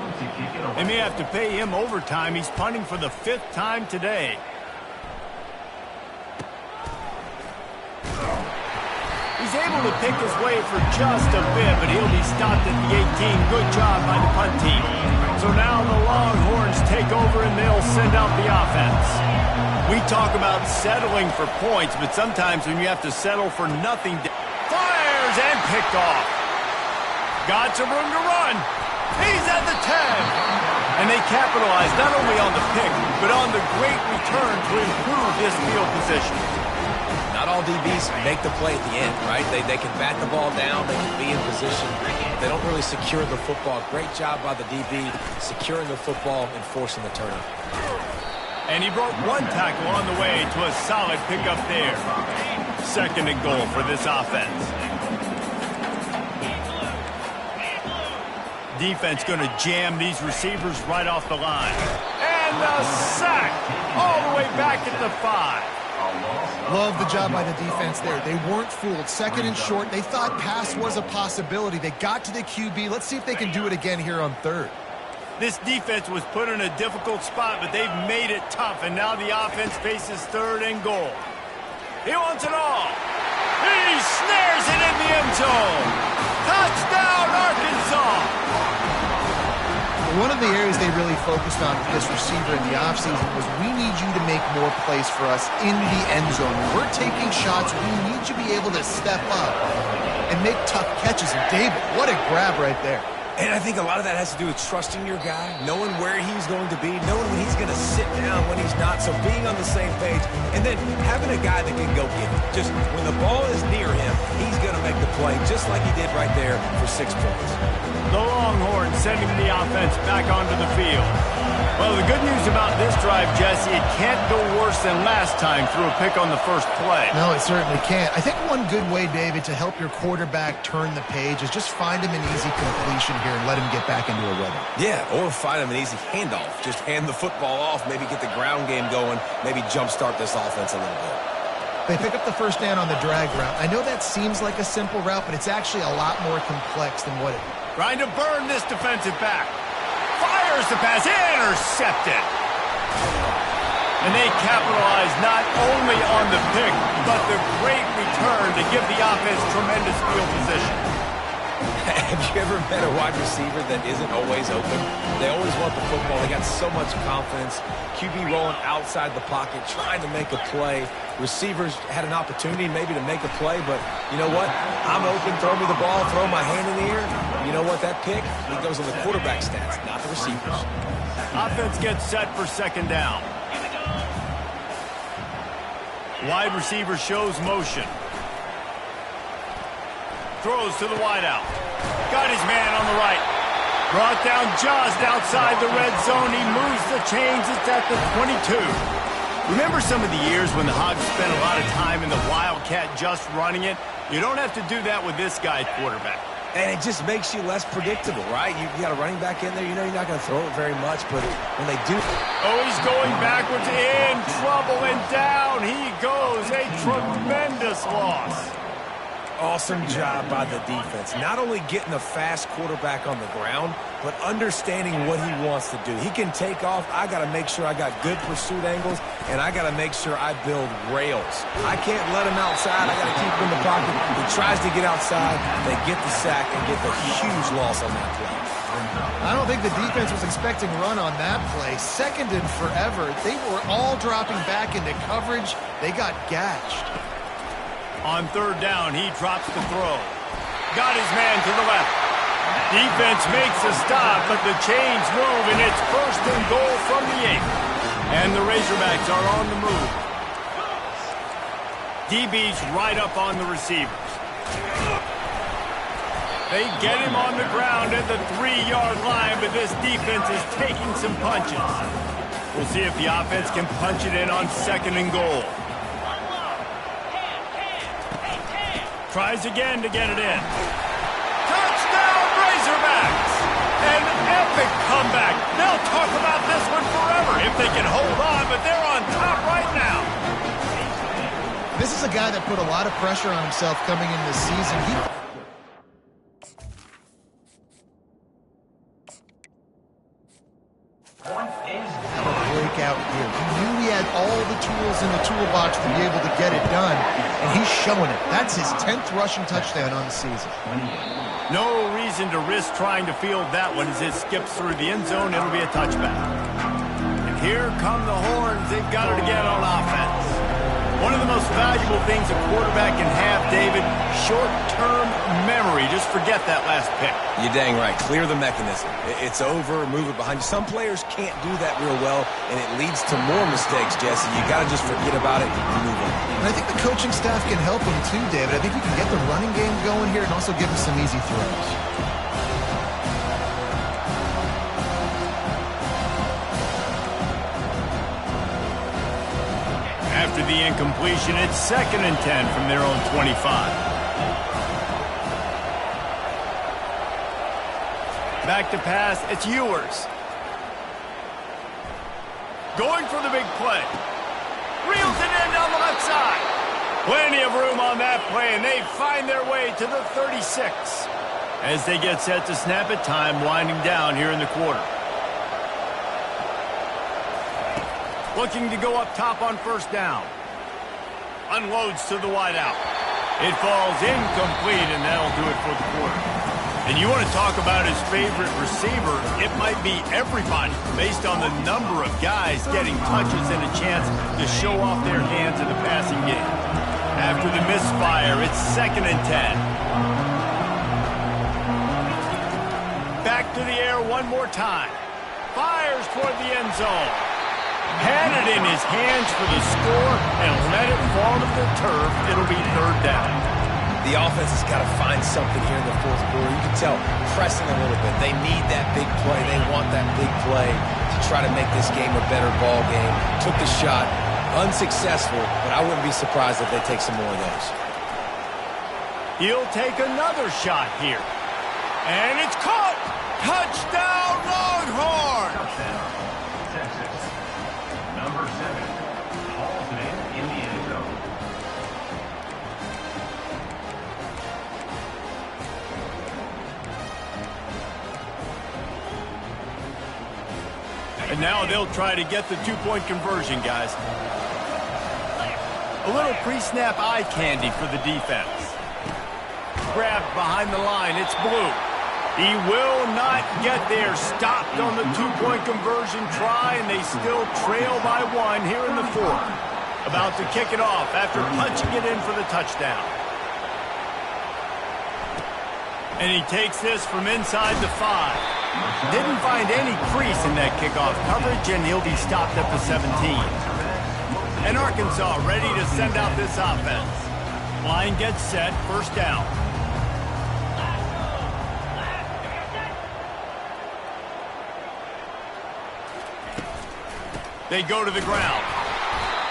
They may have to pay him overtime. He's punting for the 5th time today. He's able to pick his way for just a bit, but he'll be stopped at the 18. Good job by the punt team. So now the Longhorns take over and they'll send out the offense. We talk about settling for points, but sometimes when you have to settle for nothing, fires and picked off. Got some room to run. He's at the 10. And they capitalize not only on the pick, but on the great return to improve this field position. Not all DBs make the play at the end, right? They can bat the ball down, they can be in position. They don't really secure the football. Great job by the DB securing the football and forcing the turnover. And he broke one tackle on the way to a solid pickup there. 2nd and goal for this offense. Defense going to jam these receivers right off the line. And the sack all the way back at the 5. Love the job by the defense there. They weren't fooled. 2nd and short. They thought pass was a possibility. They got to the QB. Let's see if they can do it again here on 3rd. This defense was put in a difficult spot, but they've made it tough, and now the offense faces 3rd and goal. He wants it all. He snares it in the end zone. Touchdown, Arkansas! One of the areas they really focused on with this receiver in the offseason was we need you to make more plays for us in the end zone. When we're taking shots, we need you to be able to step up and make tough catches. And David, what a grab right there. And I think a lot of that has to do with trusting your guy, knowing where he's going to be, knowing when he's going to sit down, when he's not. So being on the same page, and then having a guy that can go get it. Just when the ball is near him, he's going to make the play, just like he did right there for 6 points. The Longhorns sending the offense back onto the field. Well, the good news about this drive, Jesse, it can't go worse than last time through a pick on the first play. No, it certainly can't. I think one good way, David, to help your quarterback turn the page is just find him an easy completion here and let him get back into a rhythm. Yeah, or find him an easy handoff. Just hand the football off, maybe get the ground game going, maybe jumpstart this offense a little bit. They pick up the first down on the drag route. I know that seems like a simple route, but it's actually a lot more complex than what it is. Trying to burn this defensive back. Fires the pass, intercepted. And they capitalize not only on the pick, but the great return to give the offense tremendous field position. Have you ever met a wide receiver that isn't always open? They always want the football. They got so much confidence. QB rolling outside the pocket, trying to make a play. Receivers had an opportunity maybe to make a play, but you know what? I'm open, throw me the ball, throw my hand in the air. You know what? That pick, it goes on the quarterback stats, not the receivers. Offense gets set for 2nd down. Wide receiver shows motion. Throws to the wideout. Got his man on the right. Brought down just outside the red zone. He moves the chains. It's at the 22. Remember some of the years when the Hogs spent a lot of time in the Wildcat just running it? You don't have to do that with this guy quarterback. And it just makes you less predictable, right? You got a running back in there. You know you're not going to throw it very much, but when they do... Oh, he's going backwards, in trouble, and down he goes. A tremendous loss. Awesome job by the defense. Not only getting a fast quarterback on the ground, but understanding what he wants to do. He can take off. I got to make sure I got good pursuit angles, and I got to make sure I build rails. I can't let him outside. I got to keep him in the pocket. He tries to get outside. They get the sack and get the huge loss on that play. I don't think the defense was expecting run on that play. 2nd and forever. They were all dropping back into coverage. They got gashed. On 3rd down, he drops the throw. Got his man to the left. Defense makes a stop, but the chains move, and it's 1st and goal from the 8. And the Razorbacks are on the move. DB's right up on the receivers. They get him on the ground at the 3-yard line, but this defense is taking some punches. We'll see if the offense can punch it in on 2nd and goal. Tries again to get it in. Touchdown, Razorbacks! An epic comeback. They'll talk about this one forever if they can hold on, but they're on top right now. This is a guy that put a lot of pressure on himself coming in this season. Have a breakout here. He knew he had all the tools in the toolbox to be able to get it done, and he's showing it. That's his 10th rushing touchdown on the season. No reason to risk trying to field that one as it skips through the end zone. It'll be a touchback. And here come the Horns. They've got it again on offense. One of the most valuable things a quarterback can have, David, short-term memory. Just forget that last pick. You're dang right. Clear the mechanism. It's over, move it behind you. Some players can't do that real well, and it leads to more mistakes, Jesse. You got to just forget about it and move on. And I think the coaching staff can help him too, David. I think you can get the running game going here and also give him some easy throws. After the incompletion, it's 2nd and 10 from their own 25. Back to pass, it's Ewers. Going for the big play. Reels it in down the left side. Plenty of room on that play, and they find their way to the 36. As they get set to snap it, time winding down here in the quarter. Looking to go up top on 1st down. Unloads to the wideout. It falls incomplete, and that'll do it for the quarter. And you want to talk about his favorite receiver, it might be everybody, based on the number of guys getting touches and a chance to show off their hands in the passing game. After the misfire, it's 2nd and 10. Back to the air one more time. Fires toward the end zone. Had it in his hands for the score and let it fall to the turf. It'll be 3rd down. The offense has got to find something here in the 4th quarter. You can tell, pressing a little bit. They need that big play. They want that big play to try to make this game a better ball game. Took the shot, unsuccessful, but I wouldn't be surprised if they take some more of those. He'll take another shot here. And it's caught! Touchdown, Longhorns! Number 7, hauls it in the end zone. And now they'll try to get the 2-point conversion, guys. A little pre-snap eye candy for the defense. Grabbed behind the line, it's Blue. He will not get there. Stopped on the 2-point conversion try, and they still trail by 1 here in the 4th. About to kick it off after punching it in for the touchdown. And he takes this from inside the 5. Didn't find any crease in that kickoff coverage, and he'll be stopped at the 17. And Arkansas ready to send out this offense. Line gets set, 1st down. They go to the ground.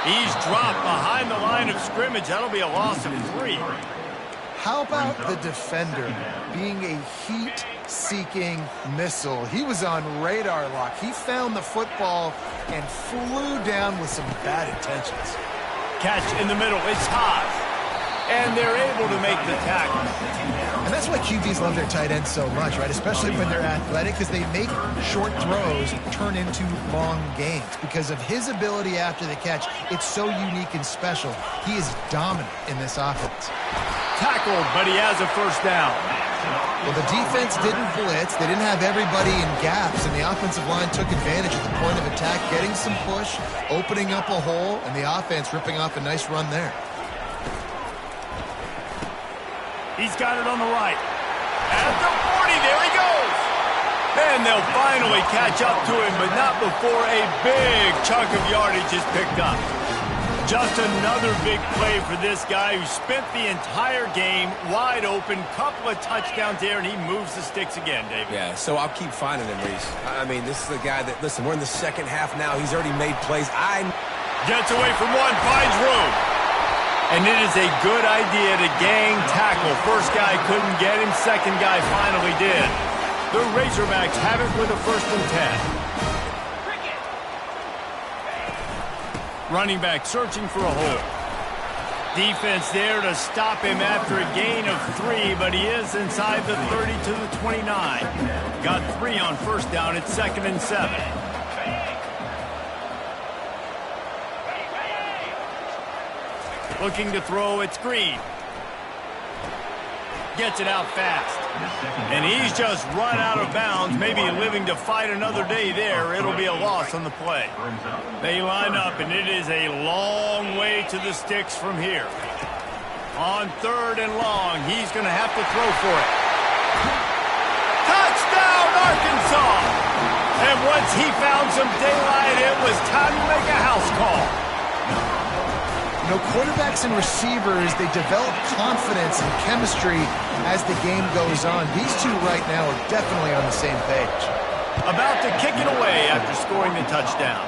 He's dropped behind the line of scrimmage. That'll be a loss of 3. How about the defender being a heat-seeking missile? He was on radar lock. He found the football and flew down with some bad intentions. Catch in the middle. It's Haas. And they're able to make the tackle. And that's why QBs love their tight ends so much, right? Especially when they're athletic, because they make short throws turn into long gains. Because of his ability after the catch, it's so unique and special. He is dominant in this offense. Tackled, but he has a 1st down. Well, the defense didn't blitz. They didn't have everybody in gaps, and the offensive line took advantage of the point of attack, getting some push, opening up a hole, and the offense ripping off a nice run there. He's got it on the right. At the 40, there he goes. And they'll finally catch up to him, but not before a big chunk of yardage is picked up. Just another big play for this guy who spent the entire game wide open. Couple of touchdowns there, and he moves the sticks again, David. Yeah, so I'll keep finding him, Reese. I mean, this is the guy that, listen, we're in the 2nd half now. He's already made plays. Gets away from one, finds room. And it is a good idea to gang tackle. First guy couldn't get him. Second guy finally did. The Razorbacks have it with a 1st and 10. Running back searching for a hole. Defense there to stop him after a gain of 3, but he is inside the 30 to the 29. Got 3 on 1st down. It's 2nd and 7. Looking to throw, it's Green. gets it out fast. And he's just run out of bounds, maybe living to fight another day there. It'll be a loss on the play. They line up, and it is a long way to the sticks from here. On 3rd and long, he's going to have to throw for it. Touchdown, Arkansas! And once he found some daylight, it was time to make a house call. You know, quarterbacks and receivers, they develop confidence and chemistry as the game goes on. These two right now are definitely on the same page. About to kick it away after scoring the touchdown.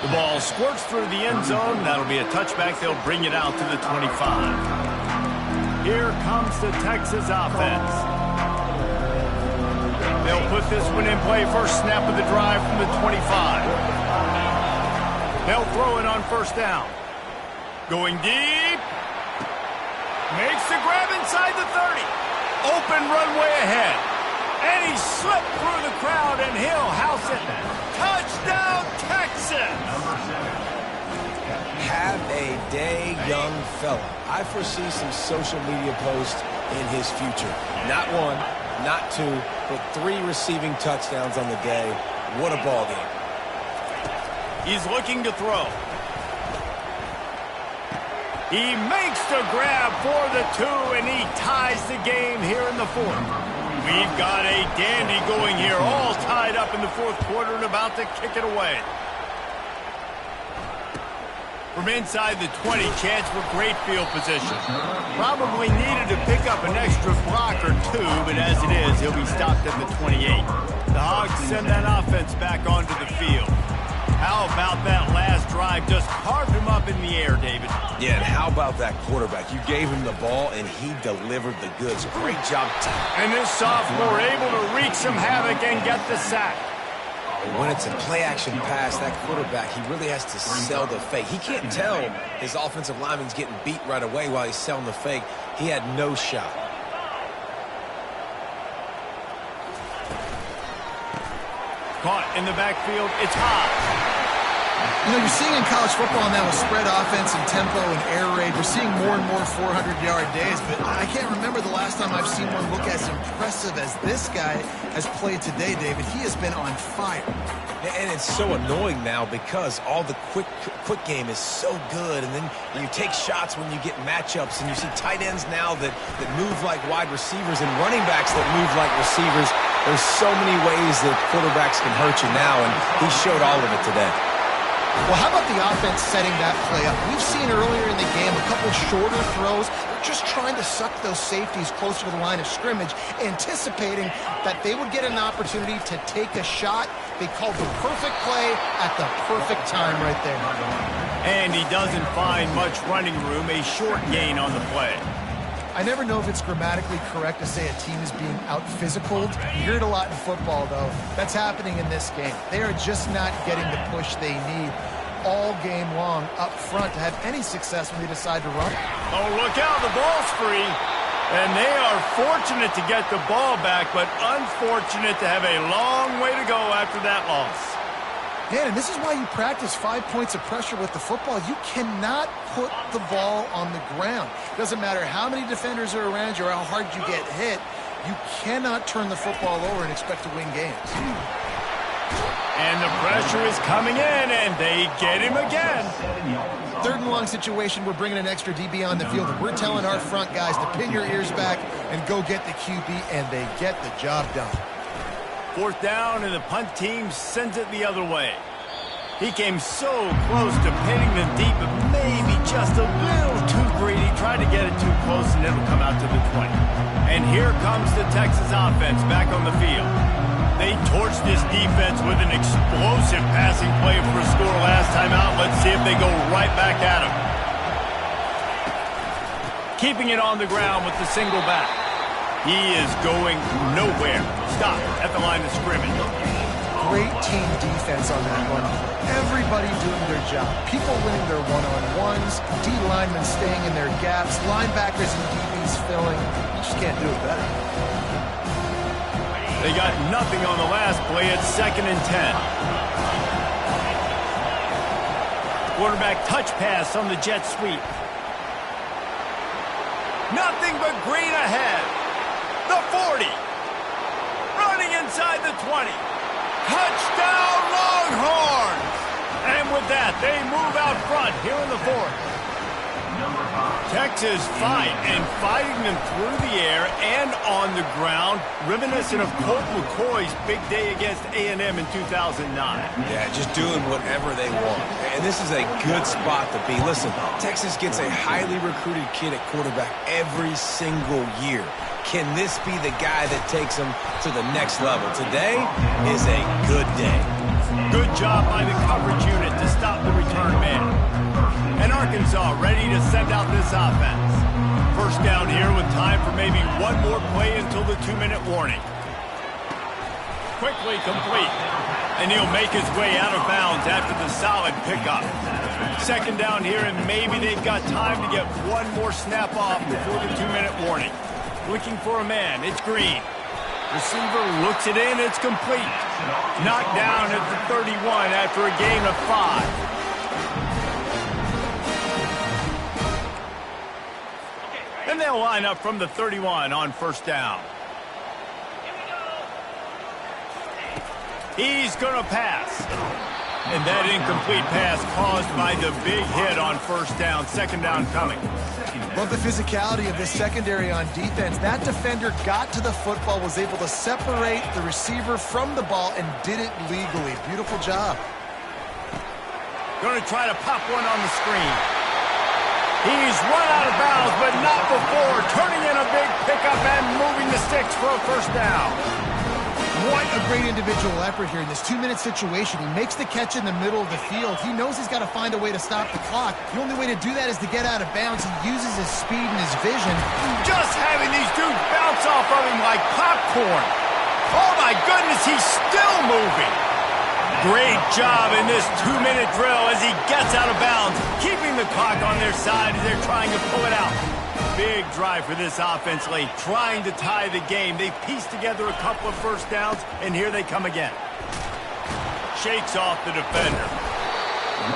The ball squirts through the end zone. That'll be a touchback. They'll bring it out to the 25. Here comes the Texas offense. They'll put this one in play. First snap of the drive from the 25. They'll throw it on 1st down. Going deep. Makes the grab inside the 30. Open runway ahead. And he slipped through the crowd, and he'll house it. Touchdown, Texas! Have a day, young fella. I foresee some social media posts in his future. Not 1, not 2, but 3 receiving touchdowns on the day. What a ball game. He's looking to throw. He makes the grab for the 2, and he ties the game here in the 4th. We've got a dandy going here, all tied up in the 4th quarter and about to kick it away. From inside the 20, chance for great field position. Probably needed to pick up an extra block or 2, but as it is, he'll be stopped at the 28. The Hogs send that offense back onto the field. How about that last drive? Just carved him up in the air, David. Yeah, and how about that quarterback? You gave him the ball, and he delivered the goods. Great job. And this sophomore able to wreak some havoc and get the sack. When it's a play-action pass, that quarterback, he really has to sell the fake. He can't tell his offensive lineman's getting beat right away while he's selling the fake. He had no shot. Caught in the backfield. It's high. You know, you're seeing in college football now with spread offense and tempo and air raid, we're seeing more and more 400-yard days, but I can't remember the last time I've seen one look as impressive as this guy has played today, David. He has been on fire. And it's so annoying now because all the quick game is so good, and then you take shots when you get matchups, and you see tight ends now that move like wide receivers and running backs that move like receivers. There's so many ways that quarterbacks can hurt you now, and he showed all of it today. Well, how about the offense setting that play up? We've seen earlier in the game a couple shorter throws. They're just trying to suck those safeties closer to the line of scrimmage, anticipating that they would get an opportunity to take a shot. They called the perfect play at the perfect time right there. And he doesn't find much running room, a short gain on the play. I never know if it's grammatically correct to say a team is being out-physicaled. You hear it a lot in football, though. That's happening in this game. They are just not getting the push they need all game long up front to have any success when they decide to run. Oh, look out. The ball's free. And they are fortunate to get the ball back, but unfortunate to have a long way to go after that loss. Man, and this is why you practice 5 points of pressure with the football. You cannot put the ball on the ground. It doesn't matter how many defenders are around you or how hard you get hit. You cannot turn the football over and expect to win games. And the pressure is coming in, and they get him again. 3rd and long situation, we're bringing an extra DB on the field, and we're telling our front guys to pin your ears back and go get the QB, and they get the job done. 4th down, and the punt team sends it the other way. He came so close to pinning them deep, but maybe just a little too greedy. Tried to get it too close, and it'll come out to the 20. And here comes the Texas offense back on the field. They torched this defense with an explosive passing play for a score last time out. Let's see if they go right back at him. Keeping it on the ground with the single back. He is going nowhere. Stop at the line of scrimmage. Great team defense on that one. Everybody doing their job. People winning their one-on-ones, D linemen staying in their gaps, linebackers and DBs filling. You just can't do it better. They got nothing on the last play. It's 2nd and 10. Quarterback touch pass on the jet sweep. Nothing but green ahead. The 40. Running inside the 20. Touchdown, Longhorns! And with that, they move out front here in the fourth. Texas fighting them through the air and on the ground, reminiscent of Colt McCoy's big day against A&M in 2009. Yeah, just doing whatever they want. And this is a good spot to be. Listen, Texas gets a highly recruited kid at quarterback every single year. Can this be the guy that takes them to the next level? Today is a good day. Good job by the coverage unit to stop the return man. And Arkansas ready to send out this offense. First down here with time for maybe one more play until the 2-minute warning. Quickly complete. And he'll make his way out of bounds after the solid pickup. Second down here, and maybe they've got time to get one more snap off before the 2-minute warning. Looking for a man. It's Green. Receiver looks it in. It's complete. Knocked down at the 31 after a gain of 5. And they'll line up from the 31 on first down. He's going to pass. And that incomplete pass caused by the big hit on first down. Second down coming. Love the physicality of this secondary on defense. That defender got to the football, was able to separate the receiver from the ball, and did it legally. Beautiful job. Going to try to pop one on the screen. He's run out of bounds, but not before turning in a big pickup and moving the sticks for a first down. What a great individual effort here in this 2-minute situation. He makes the catch in the middle of the field. He knows he's got to find a way to stop the clock. The only way to do that is to get out of bounds. He uses his speed and his vision. Just having these dudes bounce off of him like popcorn. Oh my goodness, he's still moving. Great job in this 2-minute drill as he gets out of bounds, keeping the clock on their side as they're trying to pull it out. Big drive for this offense late, trying to tie the game. They pieced together a couple of first downs, and here they come again. Shakes off the defender.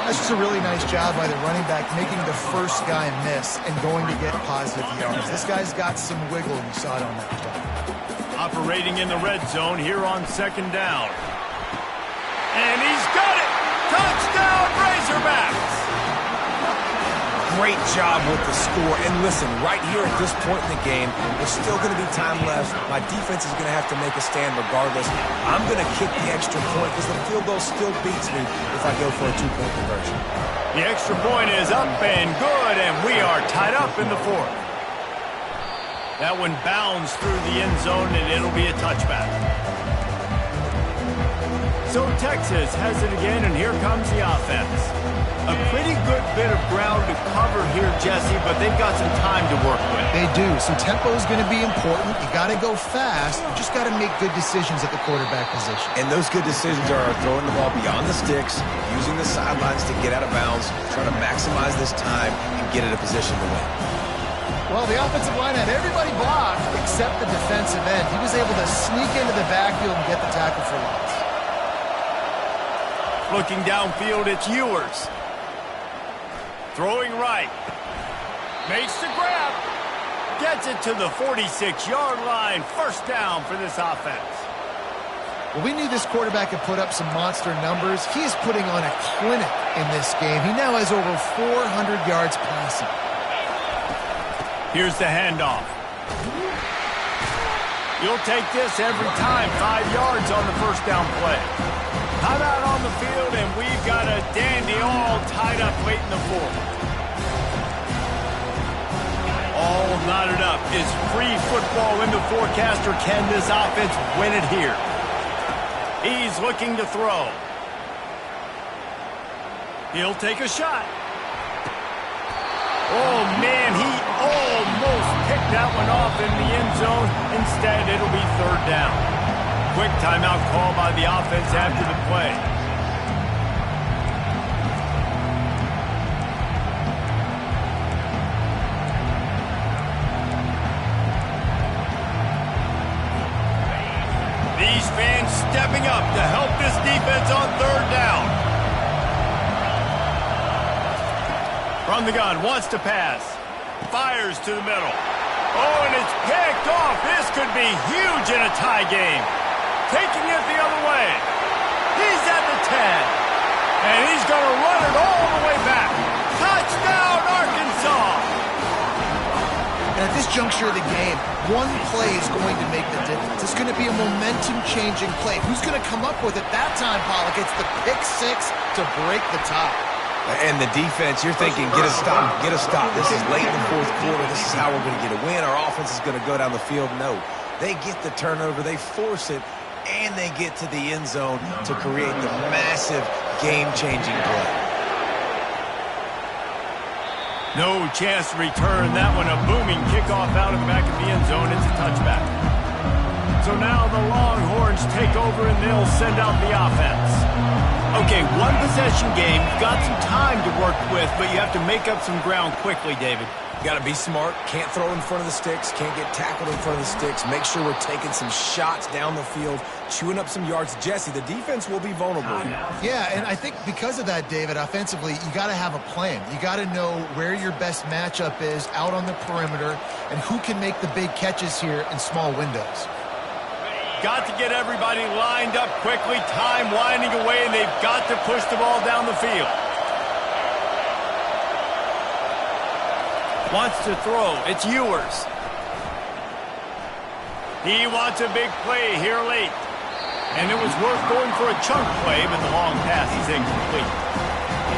That's just a really nice job by the running back, making the first guy miss and going to get positive yards. This guy's got some wiggle, and you saw it on that play. Operating in the red zone here on second down. And he's got it! Touchdown, Razorbacks! Great job with the score. And listen, right here at this point in the game, there's still going to be time left. My defense is going to have to make a stand regardless. I'm going to kick the extra point because the field goal still beats me if I go for a 2-point conversion. The extra point is up and good, and we are tied up in the fourth. That one bounds through the end zone, and it'll be a touchback. So Texas has it again, and here comes the offense. A pretty good bit of ground to cover here, Jesse, but they've got some time to work with. They do. Some tempo is going to be important. You got to go fast. You just got to make good decisions at the quarterback position. And those good decisions are throwing the ball beyond the sticks, using the sidelines to get out of bounds, trying to maximize this time and get in a position to win. Well, the offensive line had everybody blocked except the defensive end. He was able to sneak into the backfield and get the tackle for loss. Looking downfield, it's Ewers. Throwing right. Makes the grab. Gets it to the 46-yard line. First down for this offense. Well, we knew this quarterback could put up some monster numbers. He is putting on a clinic in this game. He now has over 400 yards passing. Here's the handoff. You'll take this every time. 5 yards on the first down play. Timeout on the field, and we've got a dandy all tied up late in the fourth. All knotted up. Is free football in the forecast, or can this offense win it here? He's looking to throw. He'll take a shot. Oh, man, he almost picked that one off in the end zone. Instead, it'll be third down. Quick timeout call by the offense after the play. These fans stepping up to help this defense on third down. From the gun, wants to pass. Fires to the middle. Oh, and it's picked off. This could be huge in a tie game. Taking it the other way. He's at the 10. And he's going to run it all the way back. Touchdown, Arkansas! And at this juncture of the game, one play is going to make the difference. It's going to be a momentum-changing play. Who's going to come up with it that time, Pollock? It's the pick six to break the tie. And the defense, you're thinking, get a stop, get a stop. This is late in the fourth quarter. This is how we're going to get a win. Our offense is going to go down the field. No, they get the turnover. They force it, and they get to the end zone to create the massive game-changing play. No chance to return that one. A booming kickoff out of the back of the end zone. It's a touchback. So now the Longhorns take over, and they'll send out the offense. Okay, one possession game. You've got some time to work with, but you have to make up some ground quickly, David. Got to be smart. Can't throw in front of the sticks. Can't get tackled in front of the sticks. Make sure we're taking some shots down the field, chewing up some yards. Jesse, the defense will be vulnerable. Yeah, and I think because of that, David, offensively, you got to have a plan. You got to know where your best matchup is out on the perimeter and who can make the big catches here in small windows. Got to get everybody lined up quickly. Time winding away, and they've got to push the ball down the field. Wants to throw. It's Ewers. He wants a big play here late. And it was worth going for a chunk play, but the long pass is incomplete.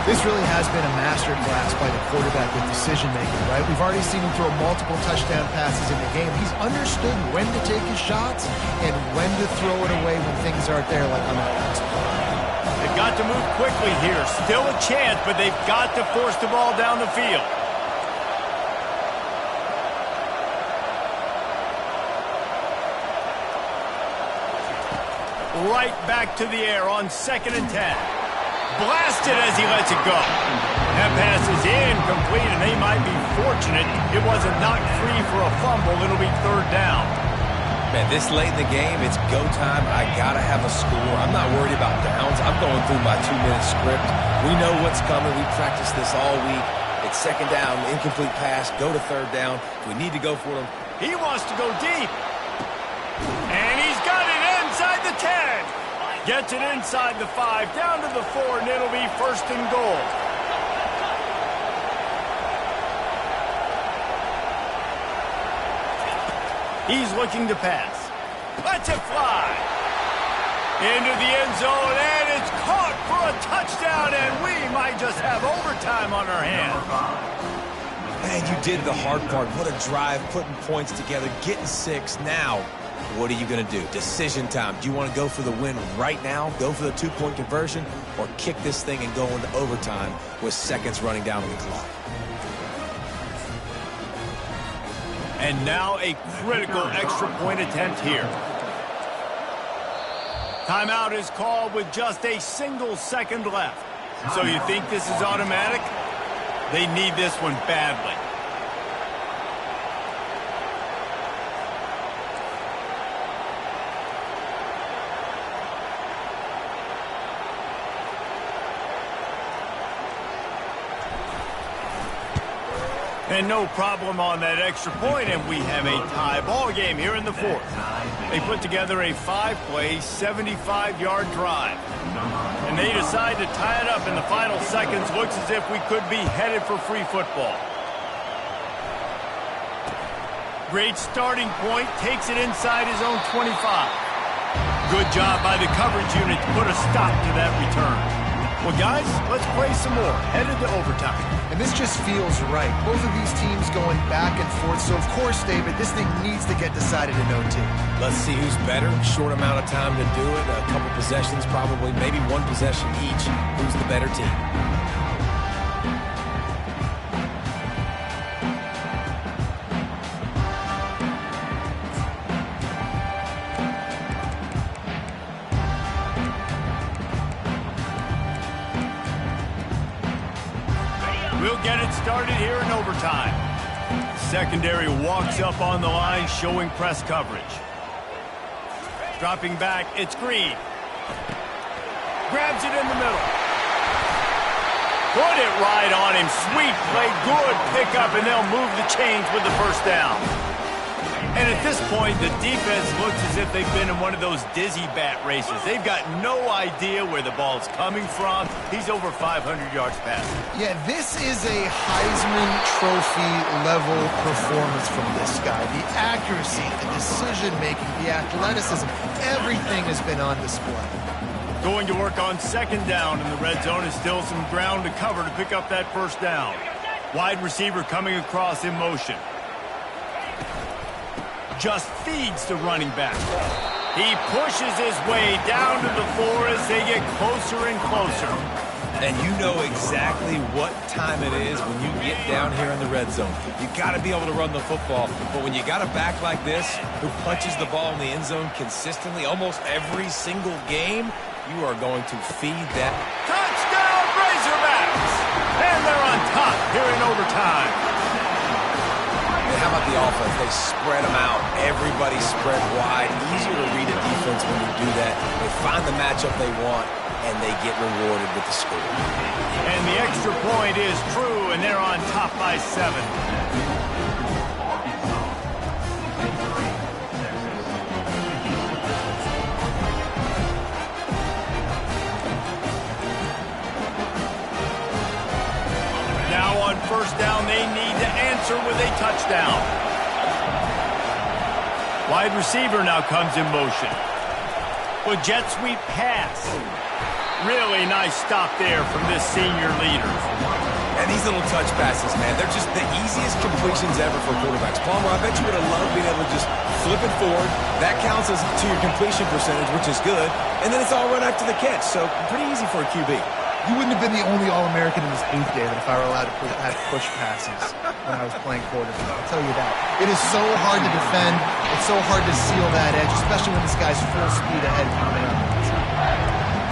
This really has been a master class by the quarterback with decision-making, right? We've already seen him throw multiple touchdown passes in the game. He's understood when to take his shots and when to throw it away when things aren't there, like on that last play. They've got to move quickly here. Still a chance, but they've got to force the ball down the field. Right back to the air on 2nd and 10. Blasted as he lets it go. That pass is incomplete, and they might be fortunate it wasn't knocked free for a fumble. It'll be 3rd down. Man, this late in the game, it's go time. I got to have a score. I'm not worried about downs. I'm going through my 2-minute script. We know what's coming. We practiced this all week. It's 2nd down, incomplete pass, go to 3rd down. We need to go for them. He wants to go deep. And he's got it inside the 10. Gets it inside the 5, down to the 4, and it'll be 1st and goal. He's looking to pass. Lets it fly. Into the end zone, and it's caught for a touchdown, and we might just have overtime on our hands. Man, you did the hard part. What a drive, putting points together, getting 6. Now, what are you going to do? Decision time. Do you want to go for the win right now, go for the 2-point conversion, or kick this thing and go into overtime with seconds running down on the clock? And now a critical extra point attempt here. Timeout is called with just a single second left. So you think this is automatic? They need this one badly. And no problem on that extra point, and we have a tie ball game here in the 4th. They put together a 5-play, 75-yard drive. And they decide to tie it up in the final seconds. Looks as if we could be headed for free football. Great starting point, takes it inside his own 25. Good job by the coverage unit to put a stop to that return. Well, guys, let's play some more. Headed to overtime. And this just feels right. Both of these teams going back and forth. So, of course, David, this thing needs to get decided in OT. Let's see who's better. Short amount of time to do it. A couple possessions, probably, maybe one possession each. Who's the better team? We'll get it started here in overtime. Secondary walks up on the line, showing press coverage. Dropping back, it's Green. Grabs it in the middle. Put it right on him. Sweet play, good pickup, and they'll move the chains with the 1st down. And at this point, the defense looks as if they've been in one of those dizzy bat races. They've got no idea where the ball is coming from. He's over 500 yards passing. Yeah, this is a Heisman Trophy level performance from this guy. The accuracy, the decision-making, the athleticism, everything has been on display. Going to work on second down in the red zone is still some ground to cover to pick up that first down. Wide receiver coming across in motion. Just feeds the running back. He pushes his way down to the floor as they get closer and closer. And you know exactly what time it is when you get down here in the red zone. You got to be able to run the football. But when you got a back like this who punches the ball in the end zone consistently almost every single game, you are going to feed that. Touchdown, Razorbacks! And they're on top here in overtime. How about the offense? They spread them out. Everybody spread wide. Easier to read a defense when you do that. They find the matchup they want, and they get rewarded with the score. And the extra point is true, and they're on top by 7. On first down, they need to answer with a touchdown. Wide receiver now comes in motion. A jet sweep pass. Really nice stop there from this senior leader. And these little touch passes, man, they're just the easiest completions ever for quarterbacks. Palmer, I bet you would have loved being able to just flip it forward. That counts as to your completion percentage, which is good. And then it's all run after the catch, so pretty easy for a QB. You wouldn't have been the only All-American in this booth, David, if I were allowed to have push passes when I was playing quarterback. I'll tell you that. It is so hard to defend. It's so hard to seal that edge, especially when this guy's full speed ahead coming up.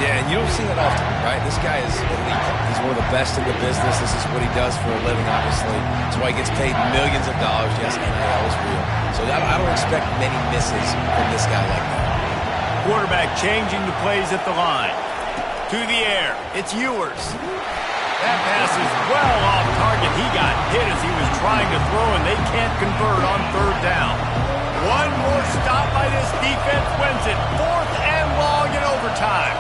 Yeah, and you don't see that often, right? This guy is elite. He's one of the best in the business. This is what he does for a living, obviously. That's why he gets paid millions of dollars. Yes, NIL is real. So I don't expect many misses from this guy like that. Quarterback changing the plays at the line. To the air, it's Ewers. That pass is well off target. He got hit as he was trying to throw, and they can't convert on third down. One more stop by this defense wins it. 4th and long in overtime.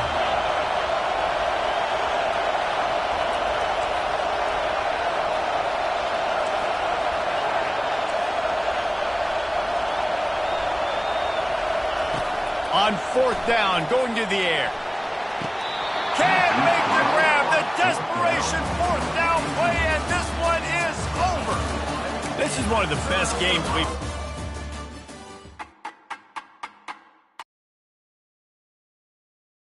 On 4th down, going to the air. Can't make the grab. The desperation 4th down play, and this one is over. This is one of the best games we've...